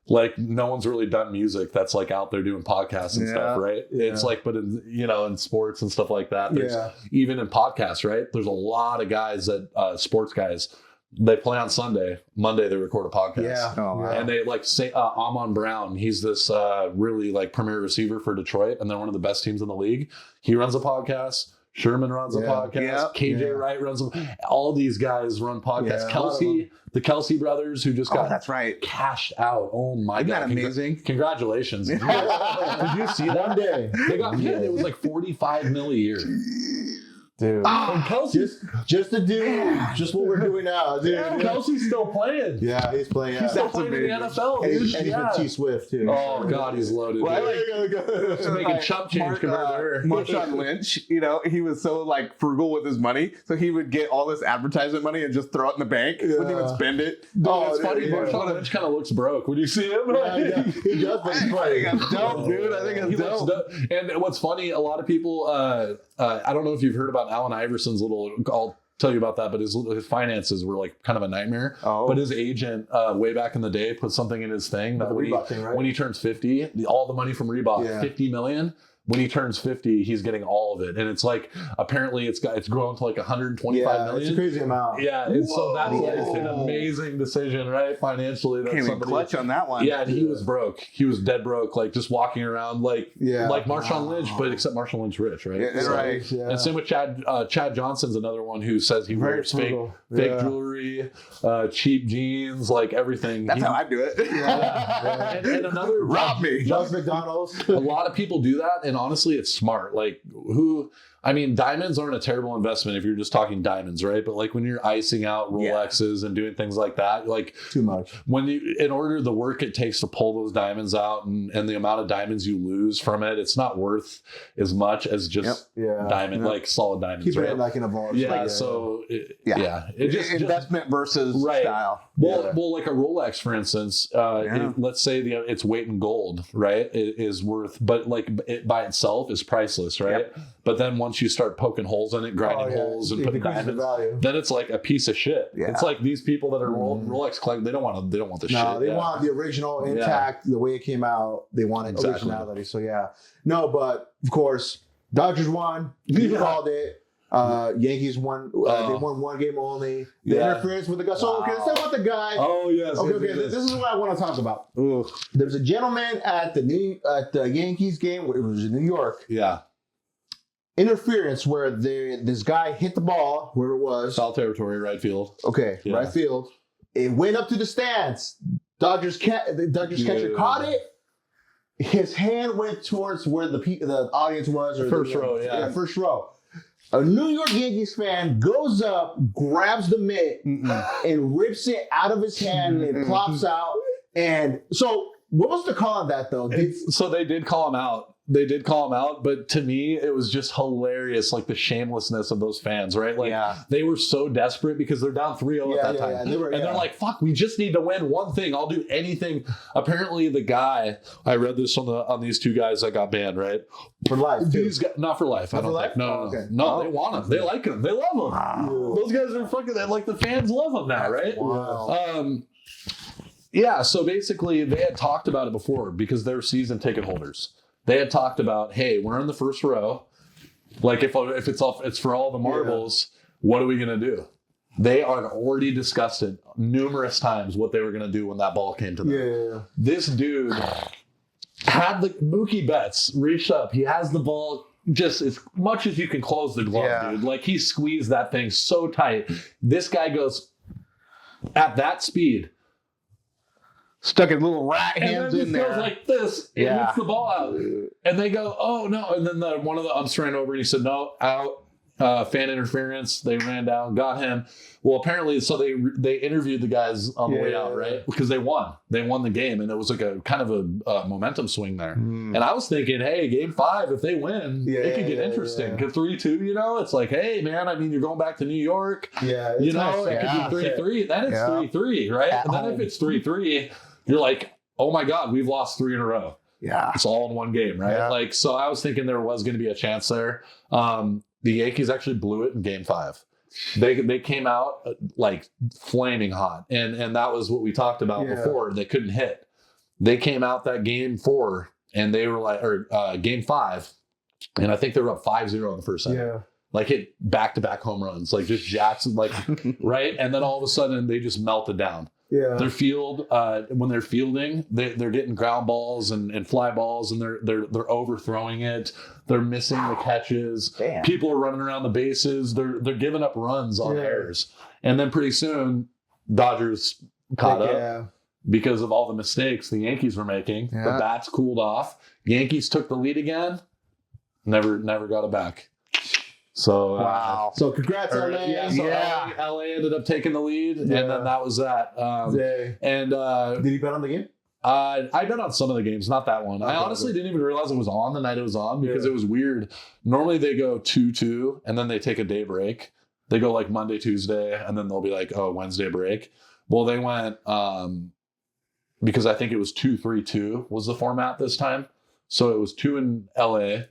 Speaker 2: like no one's really done music that's like out there doing podcasts and stuff, right?
Speaker 1: Yeah.
Speaker 2: It's like, but in sports and stuff like that, there's even in podcasts, right? There's a lot of guys that sports guys They play on Sunday. Monday they record a podcast.
Speaker 1: Yeah.
Speaker 3: Oh, wow.
Speaker 2: And they like say Amon Brown, he's this really like premier receiver for Detroit, and they're one of the best teams in the league. He runs a podcast. Sherman runs a podcast.
Speaker 3: Yeah.
Speaker 2: KJ Wright runs all these guys run podcasts.
Speaker 1: Yeah,
Speaker 2: The Kelsey brothers who just got
Speaker 3: that's right.
Speaker 2: cashed out. Oh my
Speaker 3: Isn't
Speaker 2: God.
Speaker 3: that amazing?
Speaker 2: Congratulations. Did you see that?
Speaker 1: One day.
Speaker 2: They got paid. It was like $45 million a year.
Speaker 1: Dude.
Speaker 2: And Kelsey,
Speaker 1: Just to do just what we're doing now, dude.
Speaker 2: Kelsey's still playing.
Speaker 1: Yeah, he's playing.
Speaker 2: He's still
Speaker 1: Yeah.
Speaker 2: playing in the NFL.
Speaker 1: And
Speaker 2: dude.
Speaker 1: he's been
Speaker 2: Yeah.
Speaker 1: T Swift too.
Speaker 2: Oh God, he's loaded.
Speaker 3: Well,
Speaker 2: dude. To make a chump change compared to her.
Speaker 3: Marshawn Lynch, he was so like frugal with his money, so he would get all this advertisement money and just throw it in the bank. Wouldn't even spend it.
Speaker 2: It's funny.
Speaker 1: yeah.
Speaker 2: Marshawn Lynch kind of looks broke. When you see him,
Speaker 1: Yeah, he does, but he's
Speaker 3: I think
Speaker 1: playing.
Speaker 3: that's dope, dude. I think
Speaker 2: He
Speaker 3: that's
Speaker 2: looks
Speaker 3: dope.
Speaker 2: dope. And what's funny, a lot of people, I don't know if you've heard about Allen Iverson's I'll tell you about that, but his finances were like kind of a nightmare.
Speaker 3: Oh.
Speaker 2: But his agent, way back in the day, put something in his thing that
Speaker 1: The
Speaker 2: when
Speaker 1: Reebok thing, right?
Speaker 2: when he turns 50, all the money from Reebok,
Speaker 1: Yeah.
Speaker 2: $50 million. When he turns 50, he's getting all of it. And it's like, apparently it's grown to like 125
Speaker 1: Yeah,
Speaker 2: million.
Speaker 1: it's a crazy amount.
Speaker 2: Yeah, and so that's like an
Speaker 1: Whoa.
Speaker 2: amazing decision, right? Financially, that
Speaker 3: Came in
Speaker 2: somebody
Speaker 3: clutch on that one.
Speaker 2: yeah, and he was broke. He was dead broke, like just walking around like
Speaker 1: Yeah.
Speaker 2: like Marshawn Lynch, but except Marshawn Lynch rich, right?
Speaker 3: Yeah,
Speaker 2: So-
Speaker 3: right.
Speaker 1: Yeah.
Speaker 2: And same with Chad Johnson's another one who says he
Speaker 1: Very
Speaker 2: wears fake
Speaker 1: frugal.
Speaker 2: fake jewelry, cheap jeans, like everything.
Speaker 3: That's how I do it.
Speaker 2: And another
Speaker 3: Rob me.
Speaker 1: Just McDonald's.
Speaker 2: a lot of people do that, and honestly, it's smart. Like diamonds aren't a terrible investment if you're just talking diamonds, right? But like when you're icing out Rolexes and doing things like that, like
Speaker 1: Too much.
Speaker 2: in order the work it takes to pull those diamonds out and the amount of diamonds you lose from it, it's not worth as much as just
Speaker 1: Yeah.
Speaker 2: diamond, like solid diamonds,
Speaker 1: Keep
Speaker 2: right?
Speaker 1: it like in a vault.
Speaker 2: yeah,
Speaker 1: Like,
Speaker 2: so it
Speaker 3: Yeah.
Speaker 2: just
Speaker 3: Investment versus
Speaker 2: Right.
Speaker 3: style.
Speaker 2: well, like a Rolex, for instance, let's say its weight in gold, right, it is worth, but like it by itself is priceless, right? But then once you start poking holes in it, grinding holes, and
Speaker 1: It
Speaker 2: putting
Speaker 1: decreases the
Speaker 2: diamonds,
Speaker 1: value.
Speaker 2: then it's like a piece of shit.
Speaker 3: Yeah.
Speaker 2: It's like these people that are Rolex collecting, they don't want the
Speaker 1: No,
Speaker 2: shit.
Speaker 1: they
Speaker 2: Yeah.
Speaker 1: want the original intact, the way it came out. They want
Speaker 2: Exactly.
Speaker 1: originality. So yeah, no, but of course, Dodgers won. You
Speaker 2: Yeah.
Speaker 1: called it. Yankees won. They won one game only. The
Speaker 2: Yeah.
Speaker 1: interference with the guy. So okay, let's talk about the guy.
Speaker 2: Oh yes.
Speaker 1: Okay, this is what I want to talk about.
Speaker 3: Ooh.
Speaker 1: There was a gentleman at the Yankees game. It was in New York.
Speaker 2: Yeah.
Speaker 1: Interference where this guy hit the ball where it was.
Speaker 2: Foul territory, right field.
Speaker 1: Okay,
Speaker 2: Yeah.
Speaker 1: right field. It went up to the stands. The Dodgers catcher
Speaker 2: Yeah.
Speaker 1: caught it. His hand went towards where the audience was, or
Speaker 2: First row, yeah.
Speaker 1: first row. A New York Yankees fan goes up, grabs the mitt, and rips it out of his hand, and it plops out. And so, what was the call on that though?
Speaker 2: So they did call him out. But to me, it was just hilarious, like the shamelessness of those fans, right? Like they were so desperate because they're down 3-0 at that time.
Speaker 1: Yeah,
Speaker 2: they're like, fuck, we just need to win one thing. I'll do anything. Apparently the guy, I read this on these two guys that got banned, right?
Speaker 1: For life, too.
Speaker 2: These guys, not for life. I don't think. No,
Speaker 1: okay.
Speaker 2: No, they want him. They like him. They love him.
Speaker 1: Wow.
Speaker 2: Those guys are fucking, like the fans love him now, right?
Speaker 1: Wow.
Speaker 2: Yeah, so basically they had talked about it before because they're season ticket holders. They had talked about, hey, we're in the first row. Like if it's for all the marbles, what are we gonna do? They had already discussed it numerous times what they were gonna do when that ball came to them.
Speaker 1: Yeah.
Speaker 2: This dude had the Mookie Betts reached up. He has the ball just as much as you can close the glove, dude. Like he squeezed that thing so tight. This guy goes at that speed.
Speaker 3: Stuck his little rat hands
Speaker 2: and then
Speaker 3: in
Speaker 2: he goes
Speaker 3: there.
Speaker 2: like this and hits the ball out. And they go, oh no. And then one of the umps ran over and he said, no, out. Fan interference. They ran down, got him. Well, apparently, so they interviewed the guys on the way out, right? Because they won. They won the game, and it was like a kind of a momentum swing there. And I was thinking, hey, game 5, if they win, it could get interesting. Because 3-2, it's like, hey, man, I mean, you're going back to New York.
Speaker 1: Yeah.
Speaker 2: It could be 3-3. Then it's 3-3, right? And then if it's 3-3, you're like, oh my God, we've lost 3 in a row.
Speaker 3: Yeah.
Speaker 2: It's all in one game, right?
Speaker 3: Yeah.
Speaker 2: Like, so I was thinking there was going to be a chance there. The Yankees actually blew it in game 5. They came out like flaming hot. And that was what we talked about before. They couldn't hit. They came out that game 4 and they were like, or game 5. And I think they were up 5-0 in the first set.
Speaker 1: Yeah.
Speaker 2: like hit back-to-back home runs, like just jacks, like right, and then all of a sudden they just melted down.
Speaker 1: Yeah.
Speaker 2: Their field, when they're fielding, they're getting ground balls and fly balls, and they're overthrowing it. They're missing the catches.
Speaker 3: Damn.
Speaker 2: People are running around the bases. They're giving up runs on errors, and then pretty soon, Dodgers caught up because of all the mistakes the Yankees were making.
Speaker 3: Yeah.
Speaker 2: The bats cooled off. Yankees took the lead again. Never got it back. So
Speaker 3: Wow.
Speaker 1: So congrats, LA.
Speaker 2: LA ended up taking the lead, and then that was that. And
Speaker 1: did you bet on the game?
Speaker 2: I bet on some of the games, not that one. I honestly didn't even realize it was on the night it was on because it was weird. Normally they go 2-2, and then they take a day break. They go like Monday, Tuesday, and then they'll be like, oh, Wednesday break. Well, they went because I think it was 2-3-2 was the format this time. So it was 2 in LA,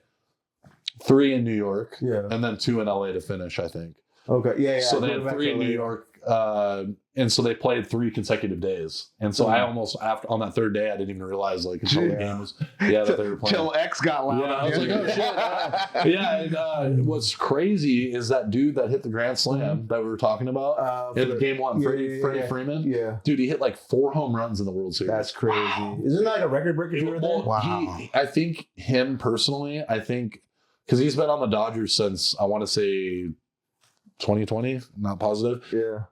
Speaker 2: 3 in New York, and then 2 in LA to finish, I think.
Speaker 1: Okay, yeah.
Speaker 2: So they had 3 in New York, and so they played 3 consecutive days. And so I almost, after on that third day, I didn't even realize like until the game was that they were playing.
Speaker 3: Till X got loud.
Speaker 2: Yeah, I was like, oh shit. And what's crazy is that dude that hit the grand slam that we were talking about in game 1, Freddie Freeman.
Speaker 1: Yeah,
Speaker 2: dude, he hit like 4 home runs in the World Series.
Speaker 1: That's crazy. Wow. Isn't that like a record breaker?
Speaker 3: Wow.
Speaker 2: I think him personally, because he's been on the Dodgers since I want to say 2020, not positive.
Speaker 1: Yeah.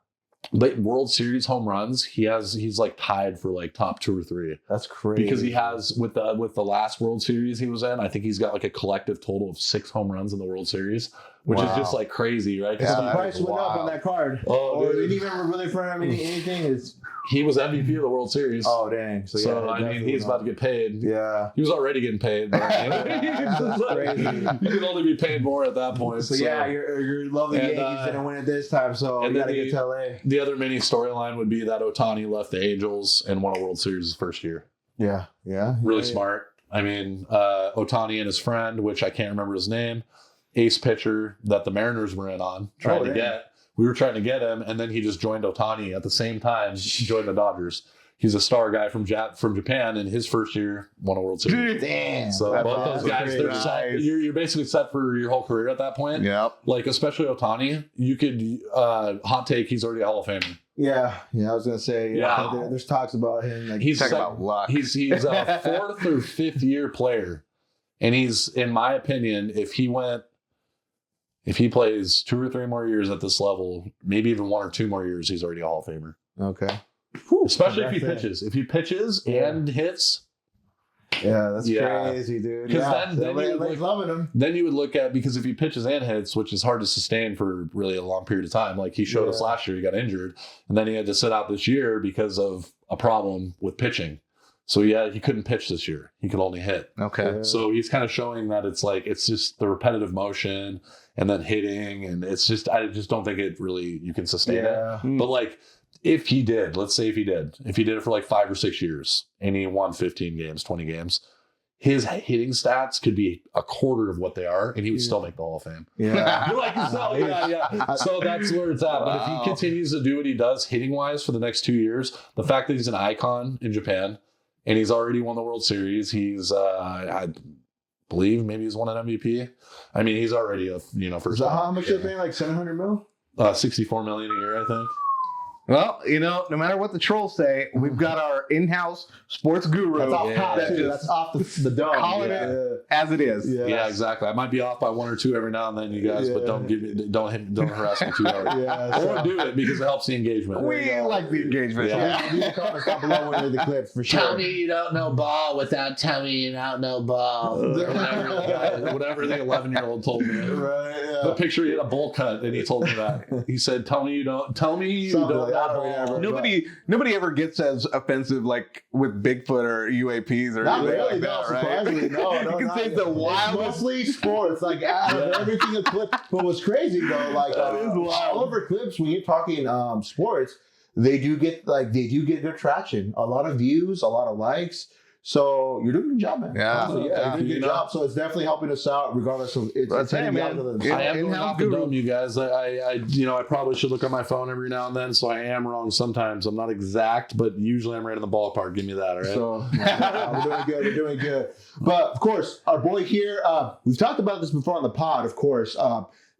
Speaker 2: But World Series home runs, he's like tied for like top 2 or 3.
Speaker 1: That's crazy.
Speaker 2: Because he has with the last World Series he was in, I think he's got like a collective total of 6 home runs in the World Series, which is just like crazy, right?
Speaker 1: Yeah, the price went up on that card.
Speaker 2: Oh,
Speaker 1: or did he ever really for him anything?
Speaker 2: He was MVP of the World Series.
Speaker 1: Oh dang!
Speaker 2: So I mean, he's about to get paid.
Speaker 1: Yeah,
Speaker 2: he was already getting paid. But
Speaker 1: crazy.
Speaker 2: You can only be paid more at that point.
Speaker 1: So yeah, your lovely Yankees didn't win it this time, so you gotta get to LA.
Speaker 2: The other mini storyline would be that Ohtani left the Angels and won a World Series his first year.
Speaker 1: Yeah.
Speaker 2: Really smart. I mean, Ohtani and his friend, which I can't remember his name, ace pitcher that the Mariners were in on trying to get. We were trying to get him, and then he just joined Ohtani at the same time. Joined the Dodgers. He's a star guy from Japan, and his first year won a World Series.
Speaker 1: Damn!
Speaker 2: So both those guys, they're set. You're basically set for your whole career at that point.
Speaker 3: Yep.
Speaker 2: Like especially Ohtani, you could hot take. He's already a Hall of Famer.
Speaker 1: Yeah. I was gonna say. There's talks about him. Like
Speaker 2: he's
Speaker 3: talking about luck.
Speaker 2: He's a 4th or 5th year player, and he's, in my opinion, if he plays 2 or 3 more years at this level, maybe even 1 or 2 more years, he's already a Hall of Famer.
Speaker 1: Okay.
Speaker 2: Especially if he pitches. If he pitches and hits.
Speaker 1: Yeah, that's crazy, dude.
Speaker 2: Because then
Speaker 1: LA's loving him.
Speaker 2: Then you would look at, because if he pitches and hits, which is hard to sustain for really a long period of time, like he showed us last year, he got injured, and then he had to sit out this year because of a problem with pitching. So he couldn't pitch this year. He could only hit.
Speaker 3: Okay.
Speaker 2: Yeah. So he's kind of showing that it's just the repetitive motion and then hitting, and I just don't think you can sustain it. But like if he did, let's say if he did it for like 5 or 6 years and he won 15 games, 20 games, his hitting stats could be a quarter of what they are, and he would still make the Hall of Fame.
Speaker 1: Yeah.
Speaker 2: So that's where it's at. But if he continues to do what he does hitting wise for the next 2 years, the fact that he's an icon in Japan and he's already won the World Series, he's I believe maybe he's won an MVP. I mean, he's already a first.
Speaker 1: So how much are they paying? Like $700 million?
Speaker 2: $64 million a year, I think.
Speaker 3: Well, no matter what the trolls say, we've got our in-house sports guru.
Speaker 1: That's off top, too. That's off the dome.
Speaker 3: Calling it as it is.
Speaker 2: Yeah, exactly. I might be off by 1 or 2 every now and then, you guys, but don't harass me too hard. I won't do it because it helps the engagement.
Speaker 3: We like the engagement.
Speaker 1: Leave a comment down below when you the clips for sure.
Speaker 4: Tell me you don't know ball without telling me you don't know ball.
Speaker 2: Whatever the 11-year-old told me.
Speaker 1: Right, yeah.
Speaker 2: The picture, he had a bowl cut, and he told me that. He said, "Tell me you don't know ball."
Speaker 3: Nobody ever gets as offensive like with Bigfoot or UAPs or
Speaker 1: not
Speaker 3: anything
Speaker 1: really,
Speaker 3: like that, right?
Speaker 1: surprisingly, no.
Speaker 3: You can say the wildest.
Speaker 1: Mostly sports, like out of everything a clip. But what's crazy though, like all over clips when you're talking sports, they do get good traction, a lot of views, a lot of likes. So you're doing a good job, man. You're doing a good job. So it's definitely helping us out, regardless of it's.
Speaker 2: I am going off the dome, you guys. I probably should look on my phone every now and then, so I am wrong sometimes. I'm not exact, but usually I'm right in the ballpark. Give me that, all right?
Speaker 1: So we're doing good. But of course, our boy here, we've talked about this before on the pod. Of course,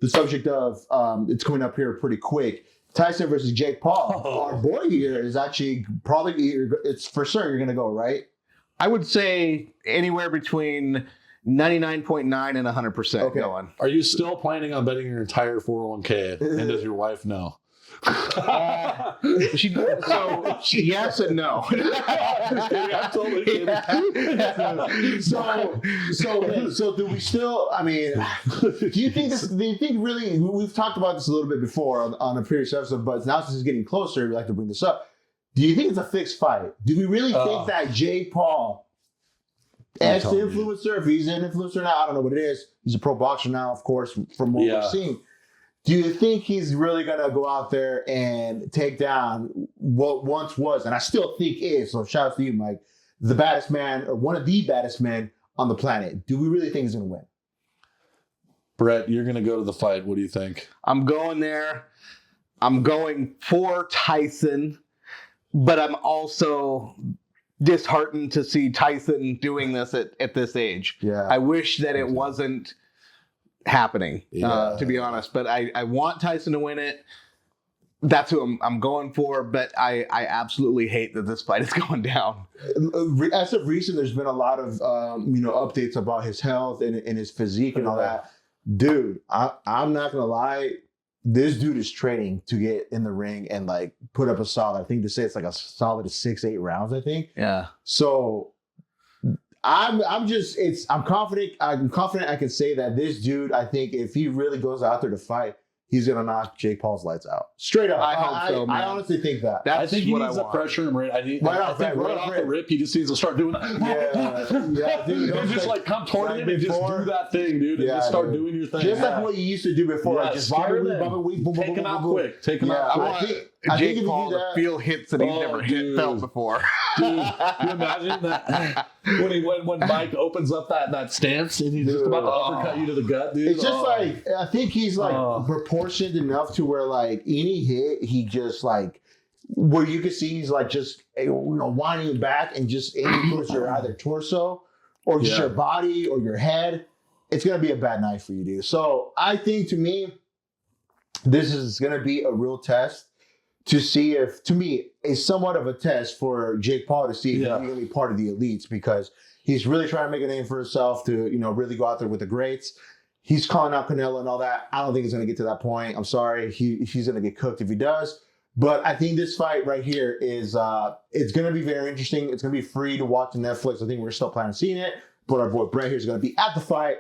Speaker 1: the subject of it's coming up here pretty quick. Tyson versus Jake Paul. Our boy here is actually probably it's for sure you're gonna go, right?
Speaker 3: I would say anywhere between 99.9 and 100% going.
Speaker 2: Are you still planning on betting your entire 401k? And does your wife know?
Speaker 3: Yes and no.
Speaker 2: I'm totally kidding.
Speaker 1: So do we still? I mean, do you think really? We've talked about this a little bit before on a previous episode, but now since it's getting closer, we like to bring this up. Do you think it's a fixed fight? Do we really think that Jake Paul, as an influencer, if he's an influencer now, I don't know what it is. He's a pro boxer now, of course, from what we're seeing. Do you think he's really going to go out there and take down what once was, and I still think is, so shout out to you, Mike, the baddest man, or one of the baddest men on the planet? Do we really think he's going to win?
Speaker 2: Brett, you're going to go to the fight. What do you think?
Speaker 3: I'm going there. I'm going for Tyson, but I'm also disheartened to see Tyson doing this at this age.
Speaker 1: Yeah.
Speaker 3: I wish that it wasn't happening, to be honest, but I want Tyson to win it. That's who I'm going for, but I absolutely hate that this fight is going down.
Speaker 1: As of recent, there's been a lot of updates about his health and his physique and all that. Dude, I'm not gonna lie, this dude is training to get in the ring and like put up a solid. I think to say it's like a solid 6-8 rounds. I think.
Speaker 3: Yeah.
Speaker 1: So I'm confident. I'm confident I can say that this dude, I think if he really goes out there to fight, he's gonna knock Jake Paul's lights out. Straight up.
Speaker 3: I hope so, man.
Speaker 1: I honestly think that.
Speaker 2: I think he needs to pressure him. Right? I think right off the rip, he just needs to start doing that.
Speaker 1: Yeah, dude.
Speaker 2: Just like come toward him and just do that thing, dude, and just start doing your thing.
Speaker 1: Just like what you used to do before. Like just
Speaker 2: take him out quick. Take him out quick.
Speaker 3: I want Jake Paul to feel hits that he's never felt before.
Speaker 2: Dude, can you imagine that when Mike opens up that stance and he's just about to uppercut you to the gut, dude?
Speaker 1: It's just like, I think he's like proportioned enough to where like any hit, he just like, where you can see he's like just winding back and just aiming towards your either torso or just your body or your head. It's going to be a bad night for you, dude. So I think, to me, this is going to be a real test to see if, to me, is somewhat of a test for Jake Paul to see if he's going to be part of the elites, because he's really trying to make a name for himself to, really go out there with the greats. He's calling out Canelo and all that. I don't think he's going to get to that point. I'm sorry. He's going to get cooked if he does. But I think this fight right here is, it's going to be very interesting. It's going to be free to watch on Netflix. I think we're still planning on seeing it. But our boy Brett here is going to be at the fight.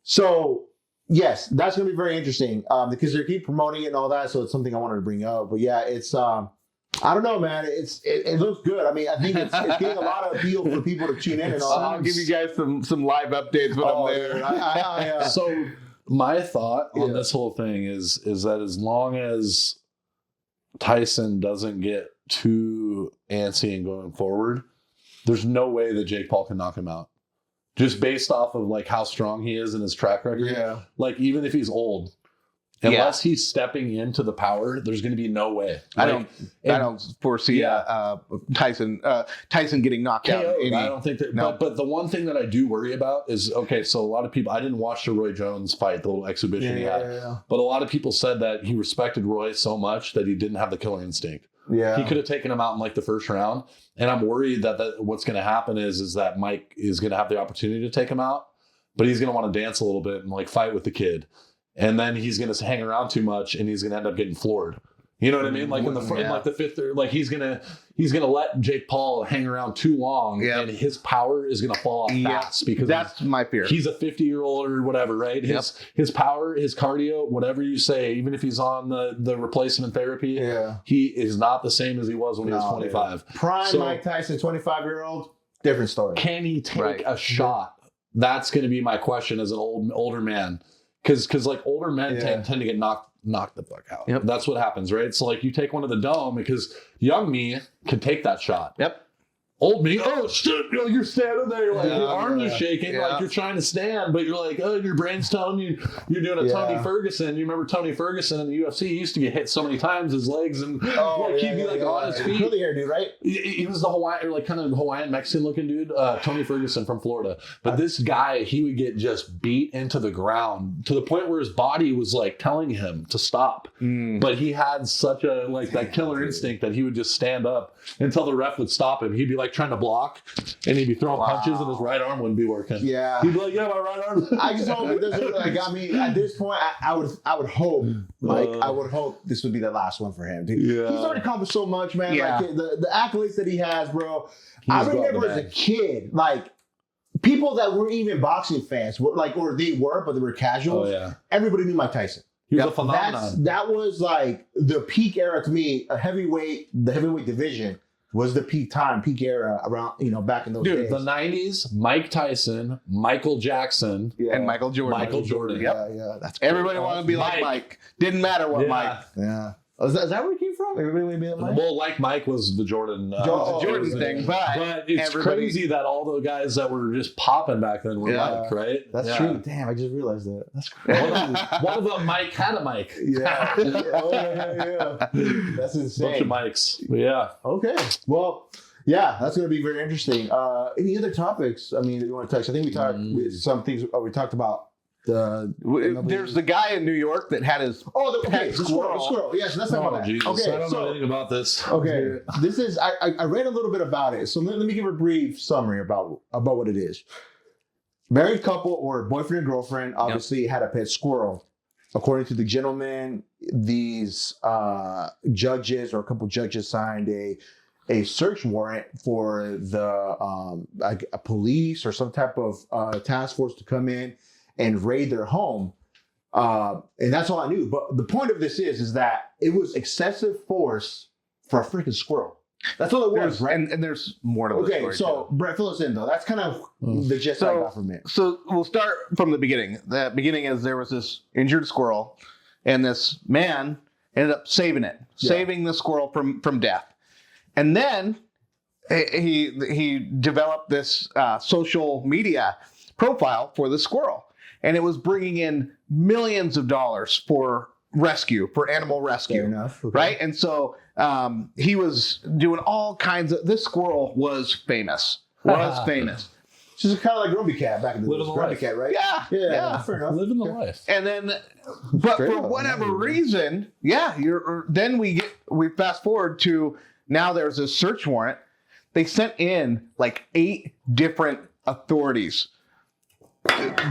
Speaker 1: So, yes, that's going to be very interesting because they keep promoting it and all that. So it's something I wanted to bring up. But yeah, it's I don't know, man. It looks good. I mean, I think it's getting a lot of appeal for people to tune in and all that.
Speaker 3: I'll give you guys some live updates when I'm there.
Speaker 2: So my thought on this whole thing is that as long as Tyson doesn't get too antsy and going forward, there's no way that Jake Paul can knock him out. Just based off of like how strong he is in his track record.
Speaker 1: Yeah.
Speaker 2: Like even if he's old, unless he's stepping into the power, there's going to be no way.
Speaker 3: I don't foresee Tyson getting knocked out.
Speaker 2: I don't think that. No. But the one thing that I do worry about is, okay, so a lot of people, I didn't watch the Roy Jones fight, the little exhibition he had, but a lot of people said that he respected Roy so much that he didn't have the killer instinct.
Speaker 1: Yeah,
Speaker 2: he could have taken him out in like the first round, and I'm worried that what's going to happen is that Mike is going to have the opportunity to take him out, but he's going to want to dance a little bit and like fight with the kid, and then he's going to hang around too much, and he's going to end up getting floored. You know what I mean? Like in like the fifth, like he's gonna let Jake Paul hang around too long, and his power is gonna fall off fast because
Speaker 3: that's my fear.
Speaker 2: He's a 50-year-old or whatever, right? His power, his cardio, whatever you say, even if he's on the replacement therapy, he is not the same as he was when he was 25.
Speaker 1: Prime Mike Tyson, 25-year-old, different story.
Speaker 2: Can he take a shot? That's going to be my question as an older man, because like older men tend to get knocked the fuck out.
Speaker 3: Yep.
Speaker 2: That's what happens, right? So like you take one of the dome because young me can take that shot.
Speaker 3: Yep.
Speaker 2: old me, oh shit, you're standing there, like your arms are shaking, like you're trying to stand, but you're like, oh, your brain's telling you you're doing a Tony Ferguson. You remember Tony Ferguson in the UFC? He used to get hit so many times, his legs and he'd be on his feet.
Speaker 1: Curly hair dude, right?
Speaker 2: He was the Hawaiian, or like kind of Hawaiian Mexican looking dude, Tony Ferguson from Florida. But this guy, he would get just beat into the ground to the point where his body was like telling him to stop. But he had such a that killer instinct that he would just stand up until the ref would stop him. He'd be like trying to block, and he'd be throwing punches, and his right arm wouldn't be working.
Speaker 1: Yeah,
Speaker 2: he'd be like, "Yeah, my right arm."
Speaker 1: I just hope this is like got me at this point. I would hope, Mike. I would hope this would be the last one for him, dude. Yeah. He's already accomplished so much, man.
Speaker 3: Yeah.
Speaker 1: Like the accolades that he has, bro. I remember as a kid, like people that weren't even boxing fans, or they were, but they were casuals.
Speaker 2: Oh yeah,
Speaker 1: everybody knew Mike Tyson.
Speaker 2: He was a phenomenon.
Speaker 1: That was like the peak era to me. The heavyweight division was the peak era around, back in those days.
Speaker 2: The 90s, Mike Tyson, Michael Jackson,
Speaker 3: and Michael Jordan.
Speaker 1: Yeah,
Speaker 3: that's cool. Everybody wanted to be like Mike. Didn't matter what Mike.
Speaker 1: Yeah. Is that where it came from? Everybody wanted to be like Mike?
Speaker 2: Well, like Mike was the Jordan
Speaker 3: thing,
Speaker 2: but it's crazy that all the guys that were just popping back then were Mike, right?
Speaker 1: That's true. Damn, I just realized that. That's
Speaker 2: crazy. One of them Mike had a Mike.
Speaker 1: Yeah. Yeah. That's insane.
Speaker 2: Bunch of Mikes. Yeah.
Speaker 1: Okay. Well, yeah, that's going to be very interesting. Any other topics? I mean, that you want to touch? I think we talked some things. We talked about.
Speaker 3: There's the guy in New York that had his
Speaker 1: the squirrel. Yes, let's talk about that.
Speaker 2: Jesus.
Speaker 1: Okay,
Speaker 2: I don't know anything about this.
Speaker 1: Okay, this is I read a little bit about it, so let me give a brief summary about what it is. Married couple or boyfriend and girlfriend obviously had a pet squirrel. According to the gentleman, these judges or a couple judges signed a search warrant for the a police or some type of task force to come in and raid their home. And that's all I knew. But the point of this is that it was excessive force for a freaking squirrel. That's all it was, right?
Speaker 3: And there's more to the story.
Speaker 1: Okay, so Brett, fill us in though. That's kind of the gist I got from it.
Speaker 3: So we'll start from the beginning. The beginning is there was this injured squirrel, and this man ended up saving the squirrel from death. And then he developed this social media profile for the squirrel. And it was bringing in millions of dollars for animal rescue.
Speaker 1: Fair enough. Okay.
Speaker 3: Right? And so he was doing all kinds of, this squirrel was famous.
Speaker 1: Just kind of like Grumpy Cat back in the days. Grumpy Cat, right?
Speaker 3: Yeah.
Speaker 1: Fair enough.
Speaker 2: Living the life.
Speaker 3: And then, but for whatever reason, then we fast forward to now there's a search warrant. They sent in like 8 different authorities.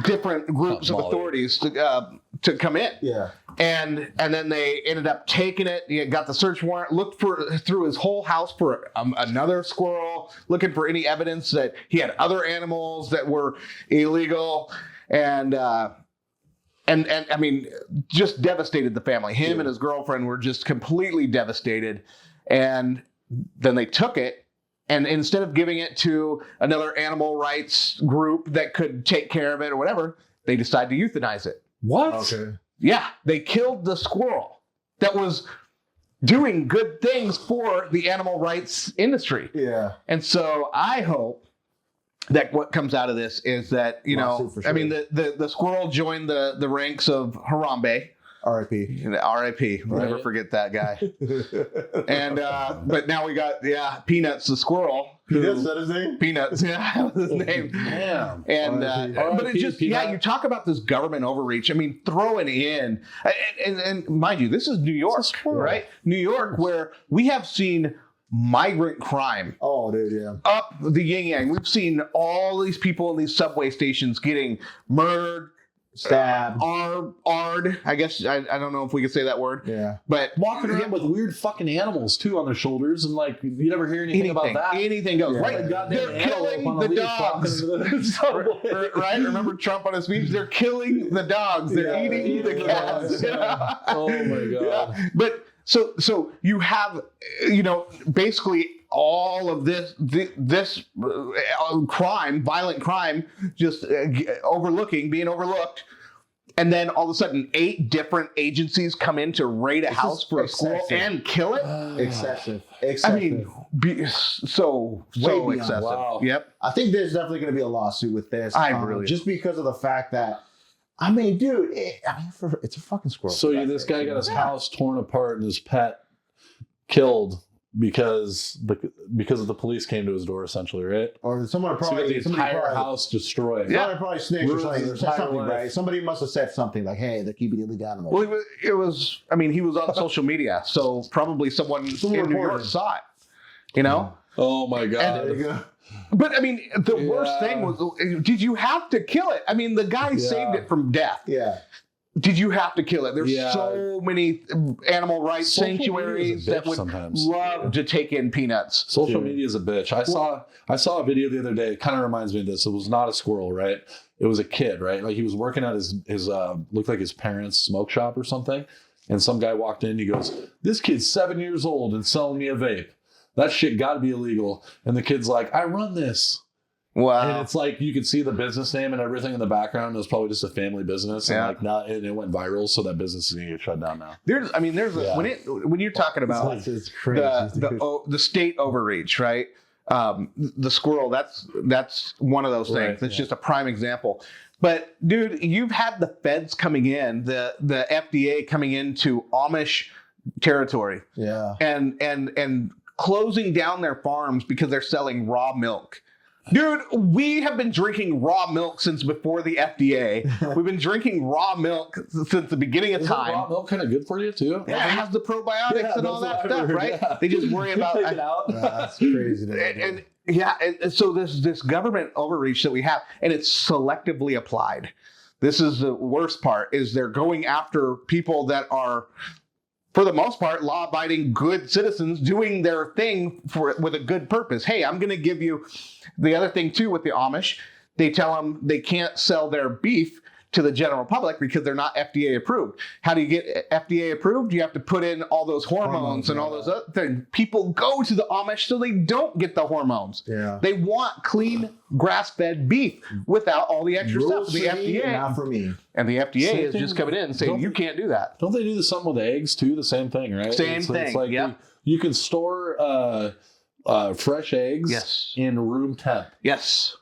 Speaker 3: Different groups of authorities to come in.
Speaker 1: Yeah.
Speaker 3: And then they ended up taking it. You got the search warrant, looked through his whole house for another squirrel, looking for any evidence that he had other animals that were illegal, and I mean, just devastated the family. Him and his girlfriend were just completely devastated, and then they took it. And instead of giving it to another animal rights group that could take care of it or whatever, they decided to euthanize it.
Speaker 2: What?
Speaker 1: Okay.
Speaker 3: Yeah, they killed the squirrel that was doing good things for the animal rights industry.
Speaker 1: Yeah.
Speaker 3: And so I hope that what comes out of this is that,
Speaker 1: Sure.
Speaker 3: I mean, the squirrel joined the ranks of Harambe.
Speaker 1: R.I.P.
Speaker 3: R.I.P. We'll never forget that guy. And but now we got Peanuts the squirrel.
Speaker 1: Peanuts, is that his name?
Speaker 3: Peanuts, yeah, that was his name.
Speaker 2: Damn.
Speaker 3: And but it just you talk about this government overreach. I mean, throwing in and mind you, this is New York, right? New York, where we have seen migrant crime.
Speaker 1: Oh, dude, yeah.
Speaker 3: Up the yin yang. We've seen all these people in these subway stations getting murdered.
Speaker 1: Stabbed.
Speaker 3: Ard. I guess I don't know if we could say that word.
Speaker 1: Yeah.
Speaker 3: But
Speaker 2: walking around with weird fucking animals too on their shoulders, and like you never hear anything about that.
Speaker 3: Anything goes.
Speaker 1: Yeah.
Speaker 3: Right. They're killing the dogs. Right? Remember Trump on his speech? They're killing the dogs. They're eating the cats.
Speaker 2: Oh my god.
Speaker 3: Yeah. But so you have basically all of this crime, violent crime, just being overlooked, and then all of a sudden 8 different agencies come in to raid a house for a squirrel
Speaker 1: excessive.
Speaker 3: and kill it.
Speaker 1: Excessive.
Speaker 3: I mean, so
Speaker 1: beyond.
Speaker 3: excessive.
Speaker 2: Wow.
Speaker 3: Yep.
Speaker 1: I think there's definitely going to be a lawsuit with this.
Speaker 3: Really
Speaker 1: just because of the fact that, I mean, dude, it's a fucking squirrel.
Speaker 2: So this guy got his house torn apart and his pet killed because the police came to his door, essentially, right?
Speaker 1: Or someone
Speaker 2: So
Speaker 1: probably
Speaker 2: the entire house destroyed.
Speaker 1: Somebody probably snitched or
Speaker 2: Ruined
Speaker 1: something,
Speaker 2: his
Speaker 1: or said
Speaker 2: entire
Speaker 1: something,
Speaker 2: life.
Speaker 1: right? Somebody must have said something like, "Hey, they're keeping illegal animals."
Speaker 3: Well, he was on social media, so probably someone in New York
Speaker 1: reported.
Speaker 3: saw it. You know.
Speaker 2: Oh my god.
Speaker 1: There you go.
Speaker 3: But I mean, the worst thing was, did you have to kill it? I mean, the guy saved it from death.
Speaker 1: Yeah.
Speaker 3: Did you have to kill it? There's
Speaker 2: Yeah.
Speaker 3: so many animal rights
Speaker 2: Social media
Speaker 3: sanctuaries
Speaker 2: is a
Speaker 3: that
Speaker 2: bitch
Speaker 3: would
Speaker 2: sometimes.
Speaker 3: love to take in peanuts.
Speaker 2: Social media is a bitch. I saw a video the other day. It kind of reminds me of this. It was not a squirrel, right? It was a kid, right? Like he was working at his looked like his parents' smoke shop or something. And some guy walked in. He goes, "This kid's 7 years old and selling me a vape. That shit got to be illegal." And the kid's like, "I run this."
Speaker 3: Wow.
Speaker 2: And it's like you could see the business name and everything in the background. It was probably just a family business, and and it went viral. So that business is gonna get shut down now.
Speaker 3: There's when you're talking about
Speaker 1: It's crazy.
Speaker 3: the state overreach, right? The squirrel. That's one of those things.
Speaker 2: Right,
Speaker 3: It's just a prime example. But dude, you've had the feds coming in, the FDA coming into Amish territory,
Speaker 1: Yeah.
Speaker 3: and closing down their farms because they're selling raw milk. Dude, we have been drinking raw milk since before the FDA. We've been drinking raw milk since the beginning of
Speaker 2: Isn't
Speaker 3: time.
Speaker 2: raw milk kind of good for you too?
Speaker 3: Yeah, it has the probiotics and all that
Speaker 2: that's what I
Speaker 3: stuff,
Speaker 2: heard,
Speaker 3: right?
Speaker 2: yeah.
Speaker 3: They just worry about
Speaker 2: Take it out.
Speaker 1: That's crazy.
Speaker 3: and so this government overreach that we have, and it's selectively applied. This is the worst part: is they're going after people that are, for the most part, law-abiding, good citizens doing their thing with a good purpose. Hey, I'm going to give you the other thing too with the Amish. They tell them they can't sell their beef to the general public because they're not FDA approved. How do you get FDA approved? You have to put in all those hormones and all those other things. People go to the Amish so they don't get the hormones.
Speaker 1: Yeah.
Speaker 3: They want clean grass-fed beef without all the extra stuff.
Speaker 1: Rules
Speaker 3: The
Speaker 1: for me,
Speaker 3: FDA,
Speaker 1: not for me.
Speaker 3: and the FDA
Speaker 2: Same
Speaker 3: is
Speaker 2: thing.
Speaker 3: just coming in and saying you can't do that.
Speaker 2: Don't they do the something with eggs too? The same thing, right?
Speaker 3: Same thing,
Speaker 2: It's like
Speaker 3: yeah.
Speaker 2: you can store fresh eggs
Speaker 3: Yes.
Speaker 2: in room temp,
Speaker 3: Yes.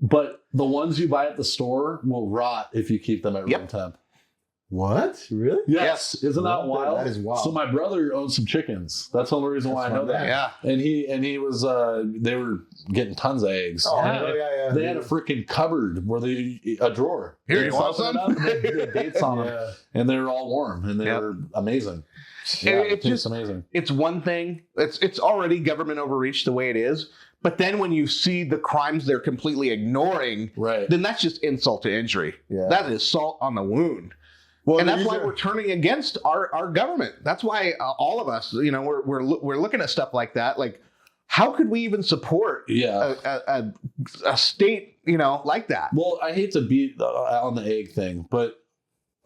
Speaker 2: but the ones you buy at the store will rot if you keep them at
Speaker 3: Yep.
Speaker 2: room temp.
Speaker 1: What? Really?
Speaker 3: Yes.
Speaker 2: Isn't that
Speaker 1: What the-
Speaker 2: wild?
Speaker 1: that is wild.
Speaker 2: So my brother owns some chickens. That's the only reason why I know that.
Speaker 3: Yeah.
Speaker 2: And he was they were getting tons of eggs.
Speaker 1: Oh,
Speaker 2: And
Speaker 1: yeah.
Speaker 2: They had a freaking cupboard where a drawer.
Speaker 3: Here,
Speaker 2: They
Speaker 3: you want
Speaker 2: opened it
Speaker 3: some?
Speaker 2: up and they had dates on them,
Speaker 1: Yeah.
Speaker 2: and they were all warm and they
Speaker 3: Yep.
Speaker 2: were amazing.
Speaker 3: It-
Speaker 2: Yeah,
Speaker 3: it
Speaker 2: it tastes
Speaker 3: just-
Speaker 2: amazing.
Speaker 3: It's one thing. It's already government overreach the way it is. But then when you see the crimes they're completely ignoring,
Speaker 2: Right.
Speaker 3: then that's just insult to injury.
Speaker 1: Yeah.
Speaker 3: That is salt on the wound.
Speaker 1: Well,
Speaker 3: And that's
Speaker 1: these
Speaker 3: why
Speaker 1: are-
Speaker 3: we're turning against our government. That's why all of us, we're looking at stuff like that. Like, how could we even support
Speaker 2: Yeah.
Speaker 3: a state, like that?
Speaker 2: Well, I hate to beat on the egg thing, but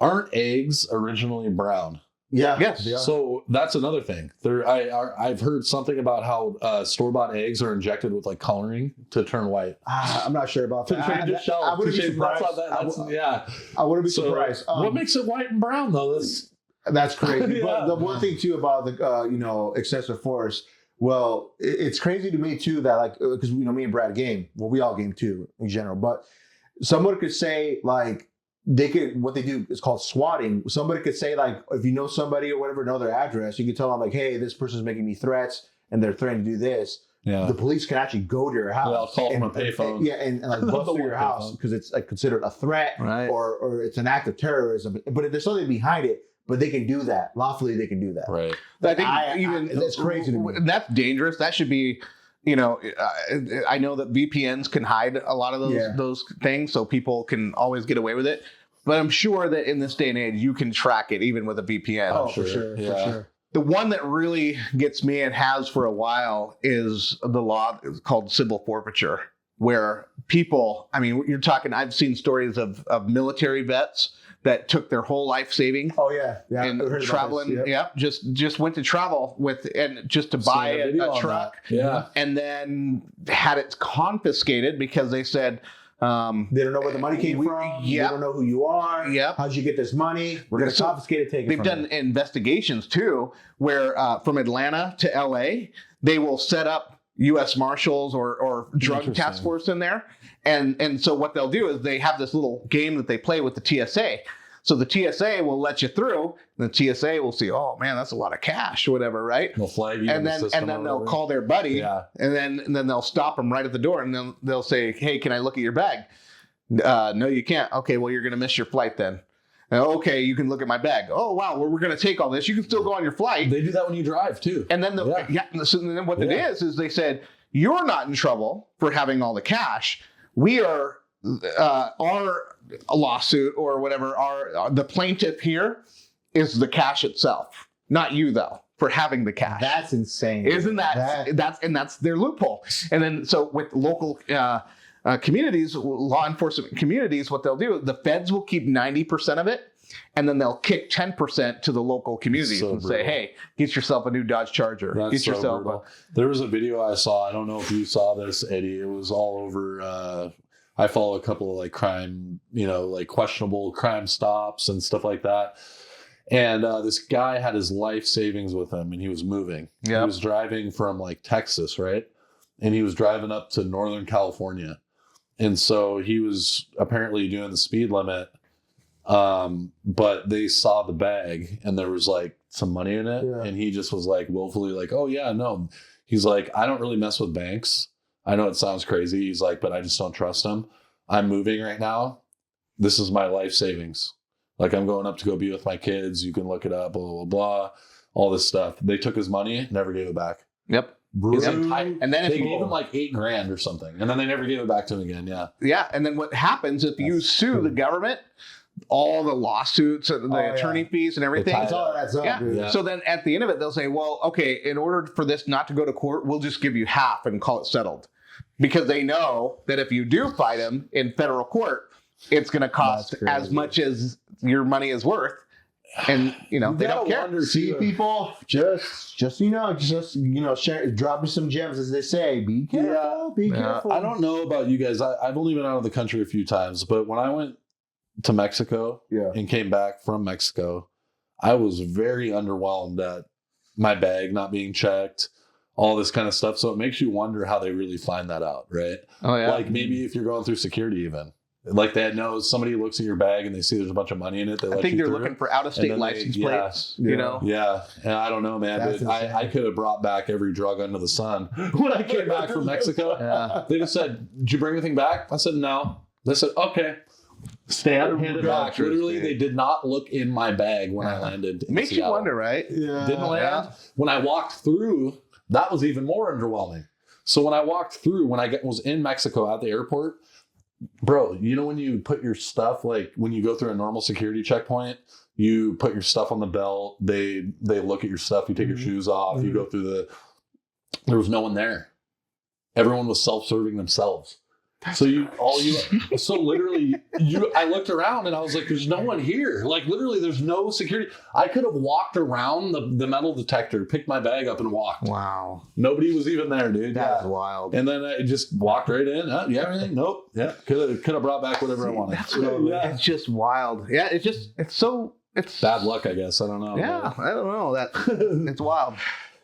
Speaker 2: aren't eggs originally brown?
Speaker 1: Yeah.
Speaker 3: Yes.
Speaker 1: they are.
Speaker 2: So that's another thing. I've heard something about how store-bought eggs are injected with like coloring to turn white.
Speaker 1: I'm not sure about
Speaker 2: To
Speaker 1: that.
Speaker 2: change the shell.
Speaker 1: I wouldn't
Speaker 2: to
Speaker 1: be
Speaker 2: change- that's
Speaker 1: surprised.
Speaker 2: not that- that's-
Speaker 1: I wouldn't be
Speaker 2: So,
Speaker 1: surprised.
Speaker 2: what makes it white and brown though?
Speaker 1: That's crazy.
Speaker 2: Yeah.
Speaker 1: But the one thing too about the excessive force. Well, it's crazy to me too that like because me and Brad game. Well, we all game too in general. But someone could say like what they do is called swatting. Somebody could say like if you know somebody or whatever, know their address, you can tell them like, hey, this person's making me threats and they're threatening to do this.
Speaker 2: Yeah.
Speaker 1: The police can actually go to your house.
Speaker 2: They'll call from a payphone.
Speaker 1: And like bust through your house because it's like considered a threat
Speaker 3: Right.
Speaker 1: or it's an act of terrorism. But if there's something behind it, but they can do that lawfully. They can do that.
Speaker 2: Right.
Speaker 3: I think
Speaker 1: it's crazy to me.
Speaker 3: That's dangerous. That should be, I know that VPNs can hide a lot of those things, so people can always get away with it. But I'm sure that in this day and age, you can track it even with a VPN.
Speaker 1: Oh, for sure.
Speaker 2: Yeah.
Speaker 1: For sure.
Speaker 3: The one that really gets me and has for a while is the law called civil forfeiture, where people, you're talking, I've seen stories of military vets that took their whole life saving
Speaker 1: Oh yeah. Yeah.
Speaker 3: and
Speaker 1: I heard about
Speaker 3: traveling.
Speaker 1: this,
Speaker 3: Yeah, just went to travel just to
Speaker 2: Seen
Speaker 3: buy
Speaker 2: a video
Speaker 3: a
Speaker 2: on
Speaker 3: truck,
Speaker 2: that. Yeah.
Speaker 3: and then had it confiscated because they said,
Speaker 1: They don't know where the money came from. They don't know who you are.
Speaker 3: Yep.
Speaker 1: How'd you get this money? We're going to confiscate it, take it
Speaker 3: They've
Speaker 1: from
Speaker 3: done
Speaker 1: you.
Speaker 3: investigations too, where from Atlanta to LA, they will set up U.S. Marshals or drug task force in there. And so what they'll do is they have this little game that they play with the TSA. So the TSA will let you through. And the TSA will see, oh man, that's a lot of cash or whatever, right?
Speaker 2: They'll flag you.
Speaker 3: And then they'll call their buddy, and then they'll stop them right at the door, and then they'll say, "Hey, can I look at your bag?" No, you can't. Okay, well, you're going to miss your flight then. Okay, you can look at my bag. Oh wow, well, we're going to take all this. You can still go on your flight.
Speaker 2: They do that when you drive too.
Speaker 3: And then so then what it is they said, you're not in trouble for having all the cash. We are our lawsuit or whatever. The plaintiff here is the cash itself, not you though, for having the cash.
Speaker 1: That's insane.
Speaker 3: Isn't that's their loophole. And then so with local communities, law enforcement communities, what they'll do, the feds will keep 90% of it, and then they'll kick 10% to the local communities and say, hey, get yourself a new Dodge Charger.
Speaker 2: That's There was a video I saw. I don't know if you saw this, Eddie. It was all over. I follow a couple of like crime, like questionable crime stops and stuff like that. And this guy had his life savings with him, and he was moving. He was driving from like Texas, right? And he was driving up to Northern California. And so he was apparently doing the speed limit, but they saw the bag and there was like some money in it. Yeah. And he just was like willfully like, oh yeah, no. He's like, I don't really mess with banks. I know it sounds crazy. He's like, but I just don't trust them. I'm moving right now. This is my life savings. Like I'm going up to go be with my kids. You can look it up, blah, blah, blah, all this stuff. They took his money, never gave it back.
Speaker 3: Yep.
Speaker 2: And then they gave him like $8,000 or something, and then they never gave it back to him again.
Speaker 3: Yeah. And then what happens if you sue the government? All the lawsuits, the attorney fees, and everything.
Speaker 1: It's all that's up.
Speaker 3: Yeah. So then at the end of it, they'll say, "Well, okay, in order for this not to go to court, we'll just give you half and call it settled," because they know that if you do fight them in federal court, it's going to cost as much as your money is worth. And they don't care.
Speaker 1: See, people, just share, drop me some gems, as they say. Be careful. Be careful.
Speaker 2: I don't know about you guys. I've only been out of the country a few times, but when I went to Mexico and came back from Mexico, I was very underwhelmed at my bag not being checked, all this kind of stuff. So it makes you wonder how they really find that out, right?
Speaker 3: Oh yeah.
Speaker 2: Like maybe if you're going through security, even. Like they know somebody looks at your bag and they see there's a bunch of money in it.
Speaker 3: I think they're looking for out-of-state license plates.
Speaker 2: Yeah, and I don't know, man. But I could have brought back every drug under the sun when I came back from Mexico. They just said, "Did you bring anything back?" I said, "No." They said, "Okay." Stand handed back. Literally, they did not look in my bag when I landed.
Speaker 3: Makes you wonder, right?
Speaker 1: Yeah.
Speaker 2: Didn't land. When I walked through, that was even more underwhelming. So when I walked through, when I was in Mexico at the airport. Bro, when you put your stuff, like when you go through a normal security checkpoint, you put your stuff on the belt, they look at your stuff, you take your shoes off, you go through there was no one there. Everyone was self-serving themselves. So literally I looked around and I was like, there's no one here. Like literally there's no security. I could have walked around the metal detector, picked my bag up and walked.
Speaker 3: Wow.
Speaker 2: Nobody was even there, dude.
Speaker 3: That's wild.
Speaker 2: And then I just walked right in. You have anything? Nope. Yeah. Could have brought back whatever I wanted.
Speaker 3: It's just wild. Yeah. It's
Speaker 2: bad luck, I guess. I don't know.
Speaker 3: Yeah. I don't know. It's wild.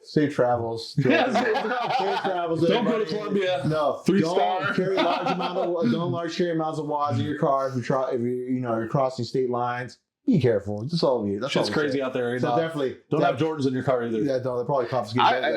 Speaker 1: Safe travels. Safe travels.
Speaker 2: Don't go to Colombia.
Speaker 1: No,
Speaker 2: Three-star.
Speaker 1: Carry carry amounts of wads in your car if you're crossing state lines. Be careful. That's all we. That's
Speaker 2: Shit's crazy out there.
Speaker 1: So definitely
Speaker 2: don't have Jordans in your car either.
Speaker 1: Yeah, no, they're probably confiscated.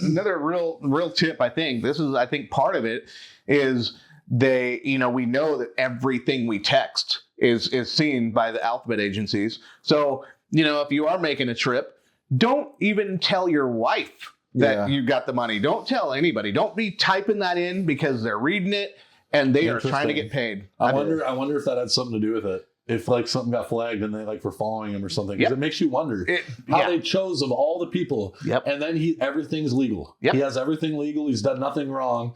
Speaker 3: Another real tip. I think this is. I think part of it is we know that everything we text is seen by the alphabet agencies. So if you are making a trip, don't even tell your wife that you got the money. Don't tell anybody. Don't be typing that in because they're reading it and they are trying to get paid.
Speaker 2: I wonder if that had something to do with it. If like something got flagged and they were following him or something, because it makes you wonder how they chose of all the people.
Speaker 3: Yep.
Speaker 2: And then everything's legal.
Speaker 3: Yep.
Speaker 2: He has everything legal. He's done nothing wrong.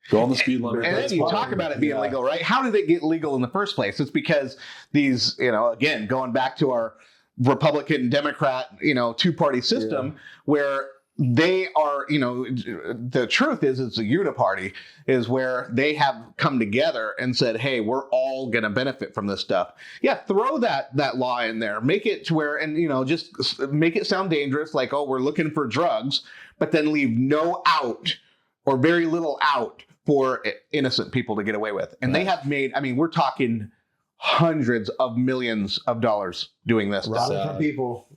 Speaker 2: Go on the speed limit.
Speaker 3: And then you talk about it being legal, right? How do they get legal in the first place? It's because these, again, going back to our Republican Democrat, two-party system where they are, the truth is it's a uniparty is where they have come together and said, hey, we're all going to benefit from this stuff. Yeah, throw that law in there, make it to where, and, just make it sound dangerous, like, oh, we're looking for drugs, but then leave no out or very little out for innocent people to get away with. And they have made, we're talking hundreds of millions of dollars doing this.
Speaker 1: Robbing from people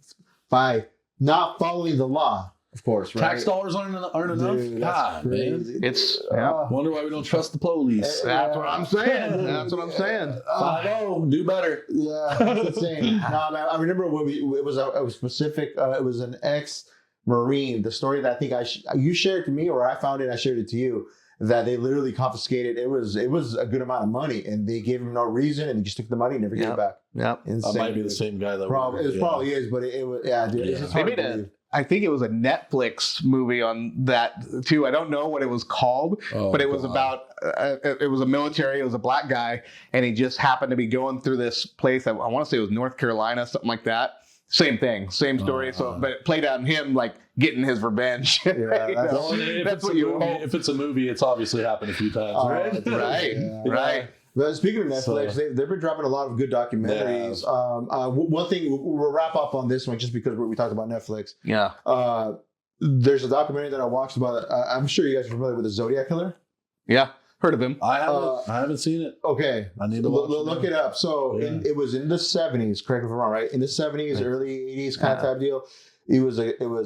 Speaker 1: by not following the law, of course, right?
Speaker 2: Tax dollars aren't enough.
Speaker 1: Dude,
Speaker 2: God, man.
Speaker 3: It's
Speaker 2: Wonder why we don't trust the police.
Speaker 3: that's what I'm saying. That's what I'm saying.
Speaker 2: 5-0, do better.
Speaker 1: Yeah, that's insane. No, man, I remember when it was specific. It was an ex-Marine. The story that I think you shared to me, or I found it, I shared it to you. That they literally confiscated. It was a good amount of money, and they gave him no reason, and he just took the money and never gave it back.
Speaker 3: Yep.
Speaker 1: Insane.
Speaker 2: That might be the same guy that
Speaker 1: Probably is, but it was dude. It's just hard to believe.
Speaker 3: I think it was a Netflix movie on that too. I don't know what it was called, but it was about. It was a military. It was a black guy, and he just happened to be going through this place. I want to say it was North Carolina, something like that. Same thing, same story. But it played out in him like getting his revenge.
Speaker 1: Yeah,
Speaker 3: that's what you hope.
Speaker 2: If it's a movie, it's obviously happened a few times, right?
Speaker 3: Right.
Speaker 1: But speaking of Netflix, they've been dropping a lot of good documentaries.
Speaker 2: Yeah.
Speaker 1: One thing, we'll wrap up on this one just because we talked about Netflix.
Speaker 3: Yeah.
Speaker 1: There's a documentary that I watched about. I'm sure you guys are familiar with the Zodiac Killer.
Speaker 3: Yeah, heard of him.
Speaker 2: I haven't seen it.
Speaker 1: Okay,
Speaker 2: I need to
Speaker 1: look it up. So it was in the 70s. Correct me if I'm wrong. Right in the 70s, early 80s kind of type deal. It was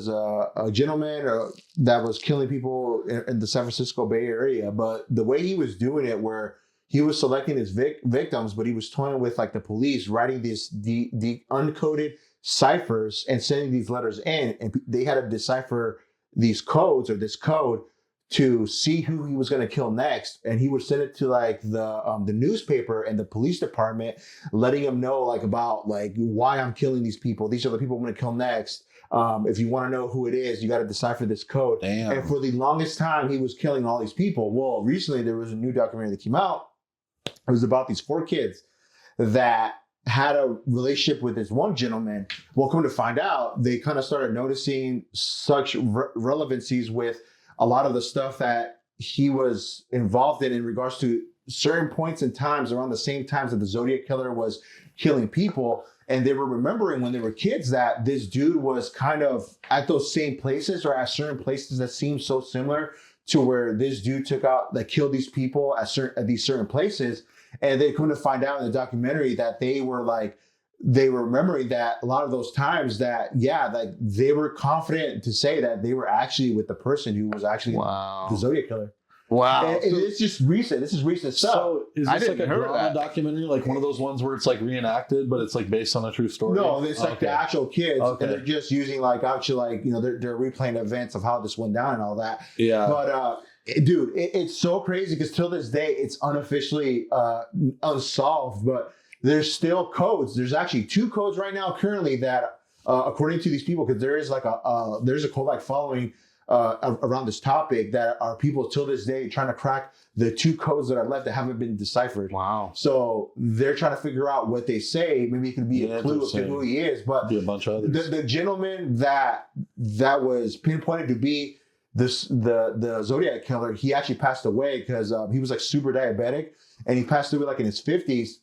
Speaker 1: a gentleman that was killing people in the San Francisco Bay Area, but the way he was doing it, where he was selecting his victims, but he was toying with like the police, writing the uncoded ciphers and sending these letters in, and they had to decipher these codes or this code to see who he was going to kill next. And he would send it to like the newspaper and the police department, letting them know like about like why I'm killing these people. These are the people I'm going to kill next. If you want to know who it is, you got to decipher this code.
Speaker 2: Damn.
Speaker 1: And for the longest time, he was killing all these people. Well, recently there was a new documentary that came out. It was about these 4 kids that had a relationship with this one gentleman. Well, come to find out, they kind of started noticing such relevancies with a lot of the stuff that he was involved in regards to certain points in times around the same times that the Zodiac Killer was killing people. And they were remembering when they were kids that this dude was kind of at those same places or at certain places that seemed so similar to where this dude killed these people at these certain places. And they come to find out in the documentary that they were remembering that a lot of those times that, like they were confident to say that they were actually with the person who was actually the Zodiac Killer.
Speaker 3: Wow.
Speaker 1: And it's just recent. This is recent stuff.
Speaker 2: So is
Speaker 3: I
Speaker 2: this like
Speaker 3: didn't
Speaker 2: a
Speaker 3: hear
Speaker 2: drama
Speaker 3: that.
Speaker 2: documentary, like one of those ones where it's like reenacted, but it's like based on a true story?
Speaker 1: No, it's like the actual kids.
Speaker 2: Okay.
Speaker 1: And they're just using like actually like, they're replaying events of how this went down and all that.
Speaker 2: Yeah.
Speaker 1: But dude, it's so crazy because till this day, it's unofficially unsolved, but there's still codes. There's actually 2 codes right now currently that, according to these people, because there is like there's a code like following around this topic that are people till this day trying to crack the 2 codes that are left that haven't been deciphered.
Speaker 3: Wow.
Speaker 1: So they're trying to figure out what they say. Maybe it could be a clue of who he is, but
Speaker 2: be a bunch of others.
Speaker 1: The gentleman that was pinpointed to be the Zodiac Killer, he actually passed away because he was like super diabetic, and he passed away like in his 50s.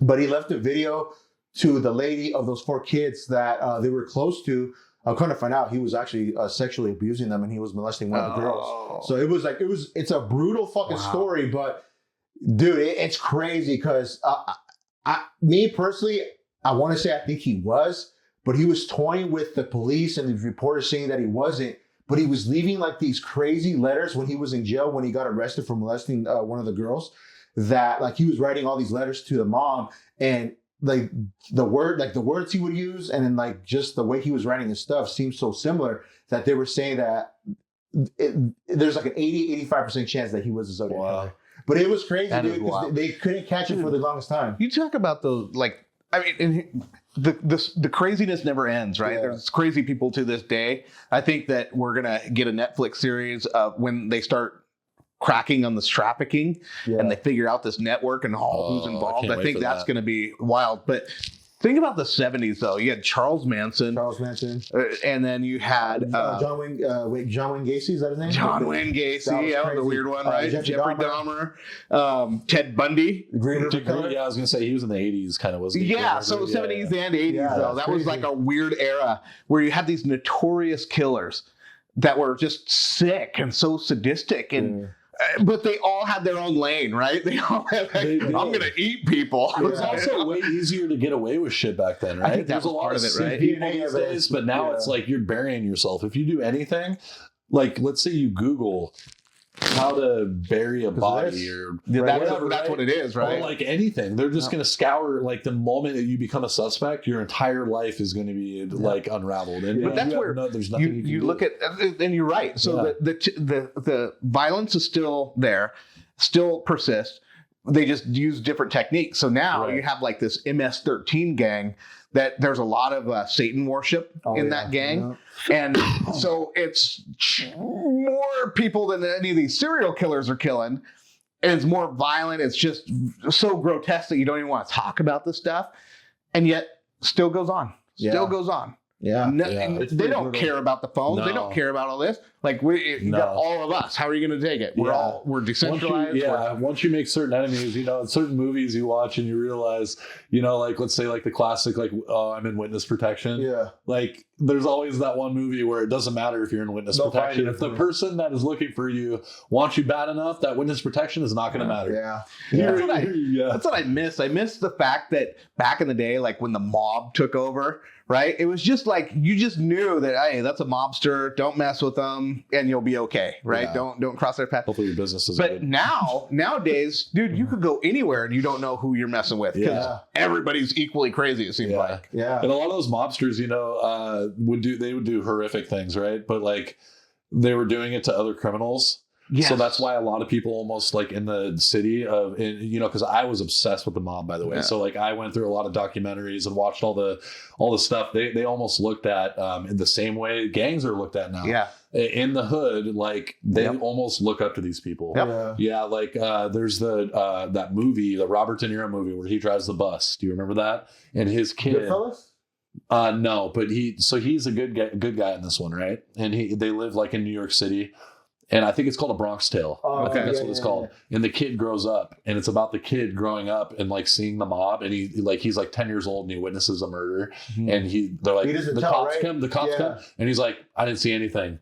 Speaker 1: But he left a video to the lady of those 4 kids that they were close to. I'm kind of find out he was actually sexually abusing them, and he was molesting one of the girls. So it's a brutal fucking story, but dude, it's crazy because me personally, I want to say I think he was, but he was toying with the police and the reporters saying that he wasn't. But he was leaving like these crazy letters when he was in jail, when he got arrested for molesting one of the girls, that like he was writing all these letters to the mom, and like the words he would use, and then like just the way he was writing his stuff seemed so similar that they were saying that there's like an 80-85% chance that he was a Zodiac Killer. But it was crazy, dude, because they couldn't catch him for the longest time.
Speaker 3: You talk about those, like, I mean, the craziness never ends, right?
Speaker 1: Yeah.
Speaker 3: There's crazy people to this day. I think that we're gonna get a Netflix series of when they start cracking on this trafficking and they figure out this network and who's involved. I think that's going to be wild. But Think about the 70s, though. You had Charles Manson, and then you had
Speaker 1: John Wayne Gacy, is that his name?
Speaker 3: John Wayne Gacy, the weird one, right? Jeffrey Dahmer, Ted Bundy.
Speaker 2: I was gonna say he was in the 80s, kind of was.
Speaker 3: Yeah, so 70s and 80s, though. That was like a weird era where you had these notorious killers that were just sick and so sadistic and. But they all had their own lane, right? They all had, I'm going to eat people.
Speaker 2: It was also way easier to get away with shit back then, right?
Speaker 3: I think that was a lot of it, right?
Speaker 2: People these days, but now it's like you're burying yourself. If you do anything, like let's say you Google how to bury a body or
Speaker 3: that's what it is, right?
Speaker 2: Or like anything. They're just going to scour, like the moment that you become a suspect, your entire life is going to be like unraveled. And
Speaker 3: but that's where
Speaker 2: there's nothing you
Speaker 3: look at, and you're right. So the violence is still there, still persists. They just use different techniques. So now you have like this MS-13 gang that there's a lot of Satan worship in that gang. Yeah. And so it's more people than any of these serial killers are killing. And it's more violent. It's just so grotesque that you don't even want to talk about this stuff. And yet still goes on. Still goes on.
Speaker 1: Yeah.
Speaker 3: They don't care about the phones. No. They don't care about all this. Like you got all of us. How are you going to take it? We're decentralized.
Speaker 2: Once you make certain enemies, in certain movies you watch and you realize, like let's say like the classic, like I'm in witness protection. Yeah. Like there's always that one movie where it doesn't matter if you're in witness protection. If the person that is looking for you wants you bad enough, that witness protection is not going to matter.
Speaker 1: Yeah.
Speaker 3: That's what I miss. I miss the fact that back in the day, like when the mob took over, right? It was just like you just knew that, hey, that's a mobster. Don't mess with them, and you'll be okay, right? Yeah. Don't cross their path.
Speaker 2: Hopefully your business is.
Speaker 3: But nowadays, dude, you could go anywhere and you don't know who you're messing with because everybody's equally crazy. It seems like.
Speaker 1: Yeah.
Speaker 2: And a lot of those mobsters, would do horrific things, right? But like they were doing it to other criminals. Yes. So that's why a lot of people almost like in the city because I was obsessed with the mob, by the way. Yeah. So like I went through a lot of documentaries and watched all the stuff. They almost looked at in the same way gangs are looked at now.
Speaker 3: Yeah.
Speaker 2: In the hood, like they almost look up to these people.
Speaker 3: Yep.
Speaker 2: Yeah. Like there's that movie, the Robert De Niro movie where he drives the bus. Do you remember that? And his kid.
Speaker 1: Goodfellas?
Speaker 2: No, but he's a good guy in this one, right? And they live like in New York City. And I think it's called A Bronx Tale. I think that's what it's called. And the kid grows up, and it's about the kid growing up and like seeing the mob, and he's like 10 years old and he witnesses a murder, and they're like, the cops come, and he's like, I didn't see anything.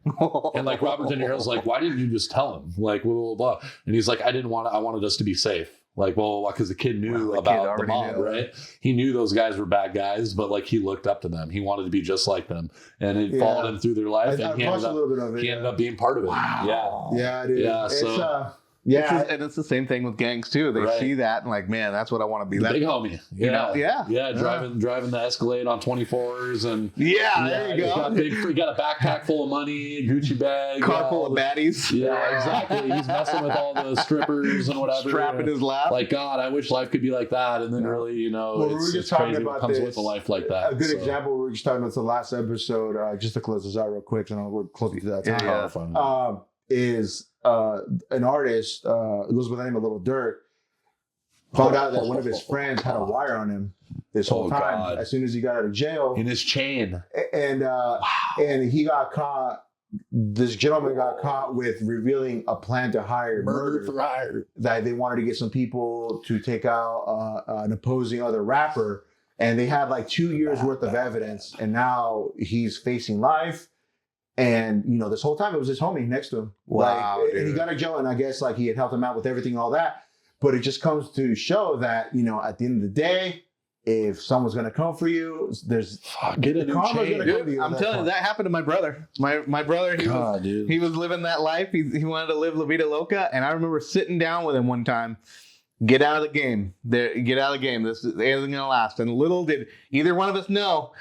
Speaker 2: And like Robert De Niro's like, why didn't you just tell him? Like blah blah blah. And he's like, I wanted us to be safe. Like, well, because the kid knew about the mob, right? He knew those guys were bad guys, but like he looked up to them. He wanted to be just like them, and it followed him through their life. And he ended up being part of it.
Speaker 1: Wow. Yeah, dude.
Speaker 2: Yeah, so.
Speaker 3: And it's the same thing with gangs too. They see that and like, man, that's what I want to be.
Speaker 2: The big homie.
Speaker 3: Yeah.
Speaker 2: Driving the Escalade on 24s and
Speaker 3: there you go.
Speaker 2: You got a backpack full of money, Gucci bag,
Speaker 3: car full of baddies.
Speaker 2: Yeah, exactly. He's messing with all the strippers and whatever.
Speaker 3: Strapping his lap.
Speaker 2: Like, God, I wish life could be like that. And then really, it's crazy what comes with a life like that.
Speaker 1: A good example. We were just talking about the last episode. Just to close this out real quick, and we'll close to that time. Is an artist goes by the name of Little Durk, found out that one of his friends had a wire on him this whole time. God. As soon as he got out of jail,
Speaker 2: in his chain,
Speaker 1: and he got caught. This gentleman got caught with revealing a plan to hire murder
Speaker 2: for hire.
Speaker 1: That they wanted to get some people to take out an opposing other rapper, and they had like 2 years worth of evidence, and now he's facing life. And, this whole time it was his homie next to him.
Speaker 3: Wow.
Speaker 1: And he got out of jail, and I guess like he had helped him out with everything and all that. But it just comes to show that, at the end of the day, if someone's going to come for you, there's
Speaker 2: get a new chain.
Speaker 3: I'm telling you, that happened to my brother. My brother, he was living that life. He wanted to live La Vida Loca. And I remember sitting down with him one time. Get out of the game. Get out of the game. This isn't going to last. And little did either one of us know,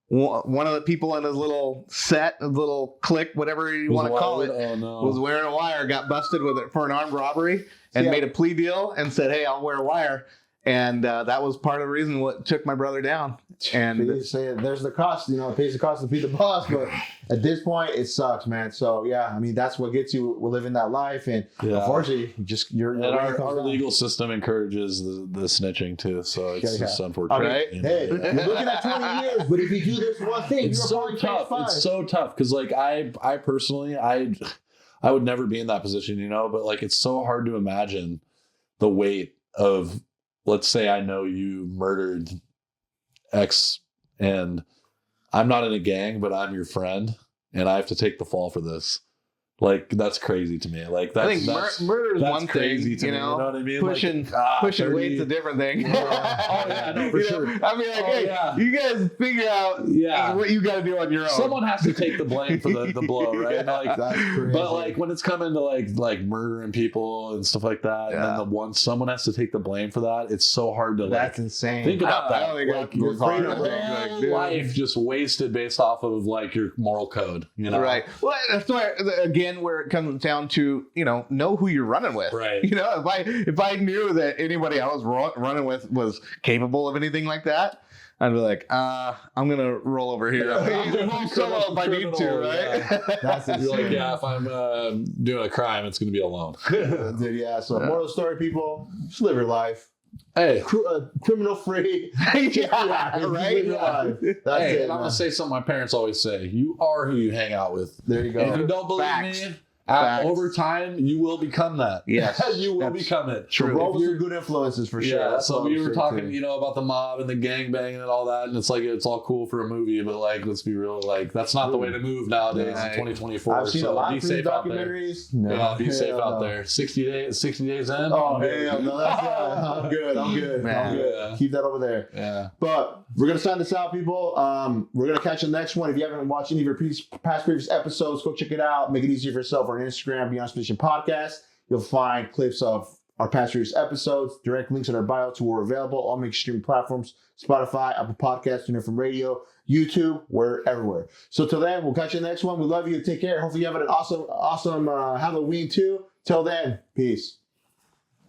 Speaker 3: one of the people in his little set, a little clique, whatever you want to call it, was wearing a wire, got busted with it for an armed robbery, and made a plea deal and said, hey, I'll wear a wire. And that was part of the reason what took my brother down. And
Speaker 1: They say there's the cost, it pays the cost to feed the boss, but at this point it sucks, man. So yeah, I mean that's what gets you. We're living that life, and unfortunately, you're
Speaker 2: and our legal system encourages the snitching too. So it's just unfortunate.
Speaker 3: Right?
Speaker 1: Hey, you're looking at 20 years, but if you do this one thing,
Speaker 2: It's
Speaker 1: you're
Speaker 2: so
Speaker 1: probably
Speaker 2: tough.
Speaker 1: 5.
Speaker 2: It's so tough because like I personally I would never be in that position, but like it's so hard to imagine the weight of, let's say I know you murdered X and I'm not in a gang, but I'm your friend and I have to take the fall for this. Like that's crazy to me. Like that's,
Speaker 3: I think murder is
Speaker 2: that's
Speaker 3: one
Speaker 2: crazy
Speaker 3: thing,
Speaker 2: to me. You know what I mean?
Speaker 3: Pushing
Speaker 2: Like,
Speaker 3: weight's a different thing.
Speaker 2: Oh yeah, no, for sure.
Speaker 3: I mean, like, you guys figure out what you got to do on your own.
Speaker 2: Someone has to take the blame for the blow, right? Like,
Speaker 1: That's crazy.
Speaker 2: but like when it's coming to like murdering people and stuff like that, and then someone has to take the blame for that, it's so hard to
Speaker 1: That's insane.
Speaker 2: think about that.
Speaker 3: I don't think
Speaker 2: like
Speaker 3: that
Speaker 2: your
Speaker 3: goes hard.
Speaker 2: whole life just wasted based off of like your moral code,
Speaker 3: Right. Well, that's why again where it comes down to know who you're running with.
Speaker 2: Right.
Speaker 3: If I knew that anybody I was running with was capable of anything like that, I'd be like, I'm gonna roll over here. I'll solo if I need to, right?
Speaker 1: Yeah. That's
Speaker 2: You're like,
Speaker 1: insane.
Speaker 2: if I'm doing a crime, it's gonna be alone.
Speaker 1: Dude, yeah. So moral of the story, people, just live your life.
Speaker 2: Hey,
Speaker 1: Criminal free.
Speaker 3: Right?
Speaker 1: Live your life. That's
Speaker 2: hey,
Speaker 1: it.
Speaker 2: and I'm gonna say something my parents always say: you are who you hang out with.
Speaker 1: There you go.
Speaker 2: And if you don't believe
Speaker 3: Facts.
Speaker 2: me,
Speaker 3: Facts.
Speaker 2: over time you will become that.
Speaker 3: Yes.
Speaker 2: You will become it.
Speaker 1: So
Speaker 2: If
Speaker 1: roll with
Speaker 2: you're-
Speaker 1: some good influences for sure.
Speaker 2: Yeah,
Speaker 1: That's
Speaker 2: so
Speaker 1: all
Speaker 2: we
Speaker 1: I'm
Speaker 2: were
Speaker 1: saying,
Speaker 2: talking,
Speaker 1: too.
Speaker 2: about the mob and the gangbanging and all that, and it's like it's all cool for a movie, but like let's be real, like that's not the way to move nowadays in
Speaker 3: Right.
Speaker 2: 2024.
Speaker 1: I've seen
Speaker 2: so
Speaker 1: a lot
Speaker 2: be
Speaker 1: of free
Speaker 2: safe out there.
Speaker 1: documentaries.
Speaker 2: Yeah, be safe
Speaker 1: hell
Speaker 2: out
Speaker 1: no.
Speaker 2: there. 60 days in.
Speaker 1: Oh hell no, that's I'm good. I'm good.
Speaker 3: Man.
Speaker 1: I'm good.
Speaker 2: Yeah.
Speaker 1: Keep that over there.
Speaker 2: Yeah.
Speaker 1: But we're gonna sign this out, people. We're gonna catch the next one. If you haven't watched any of your previous episodes, go check it out. Make it easier for yourself on Instagram, Beyond Suspicion Podcast. You'll find clips of our past previous episodes, direct links in our bio to where we're available, all major streaming platforms, Spotify, Apple Podcasts, TuneIn from Radio, YouTube, we're everywhere. So till then, we'll catch you in the next one. We love you. Take care. Hopefully you have an awesome Halloween too. Till then, peace.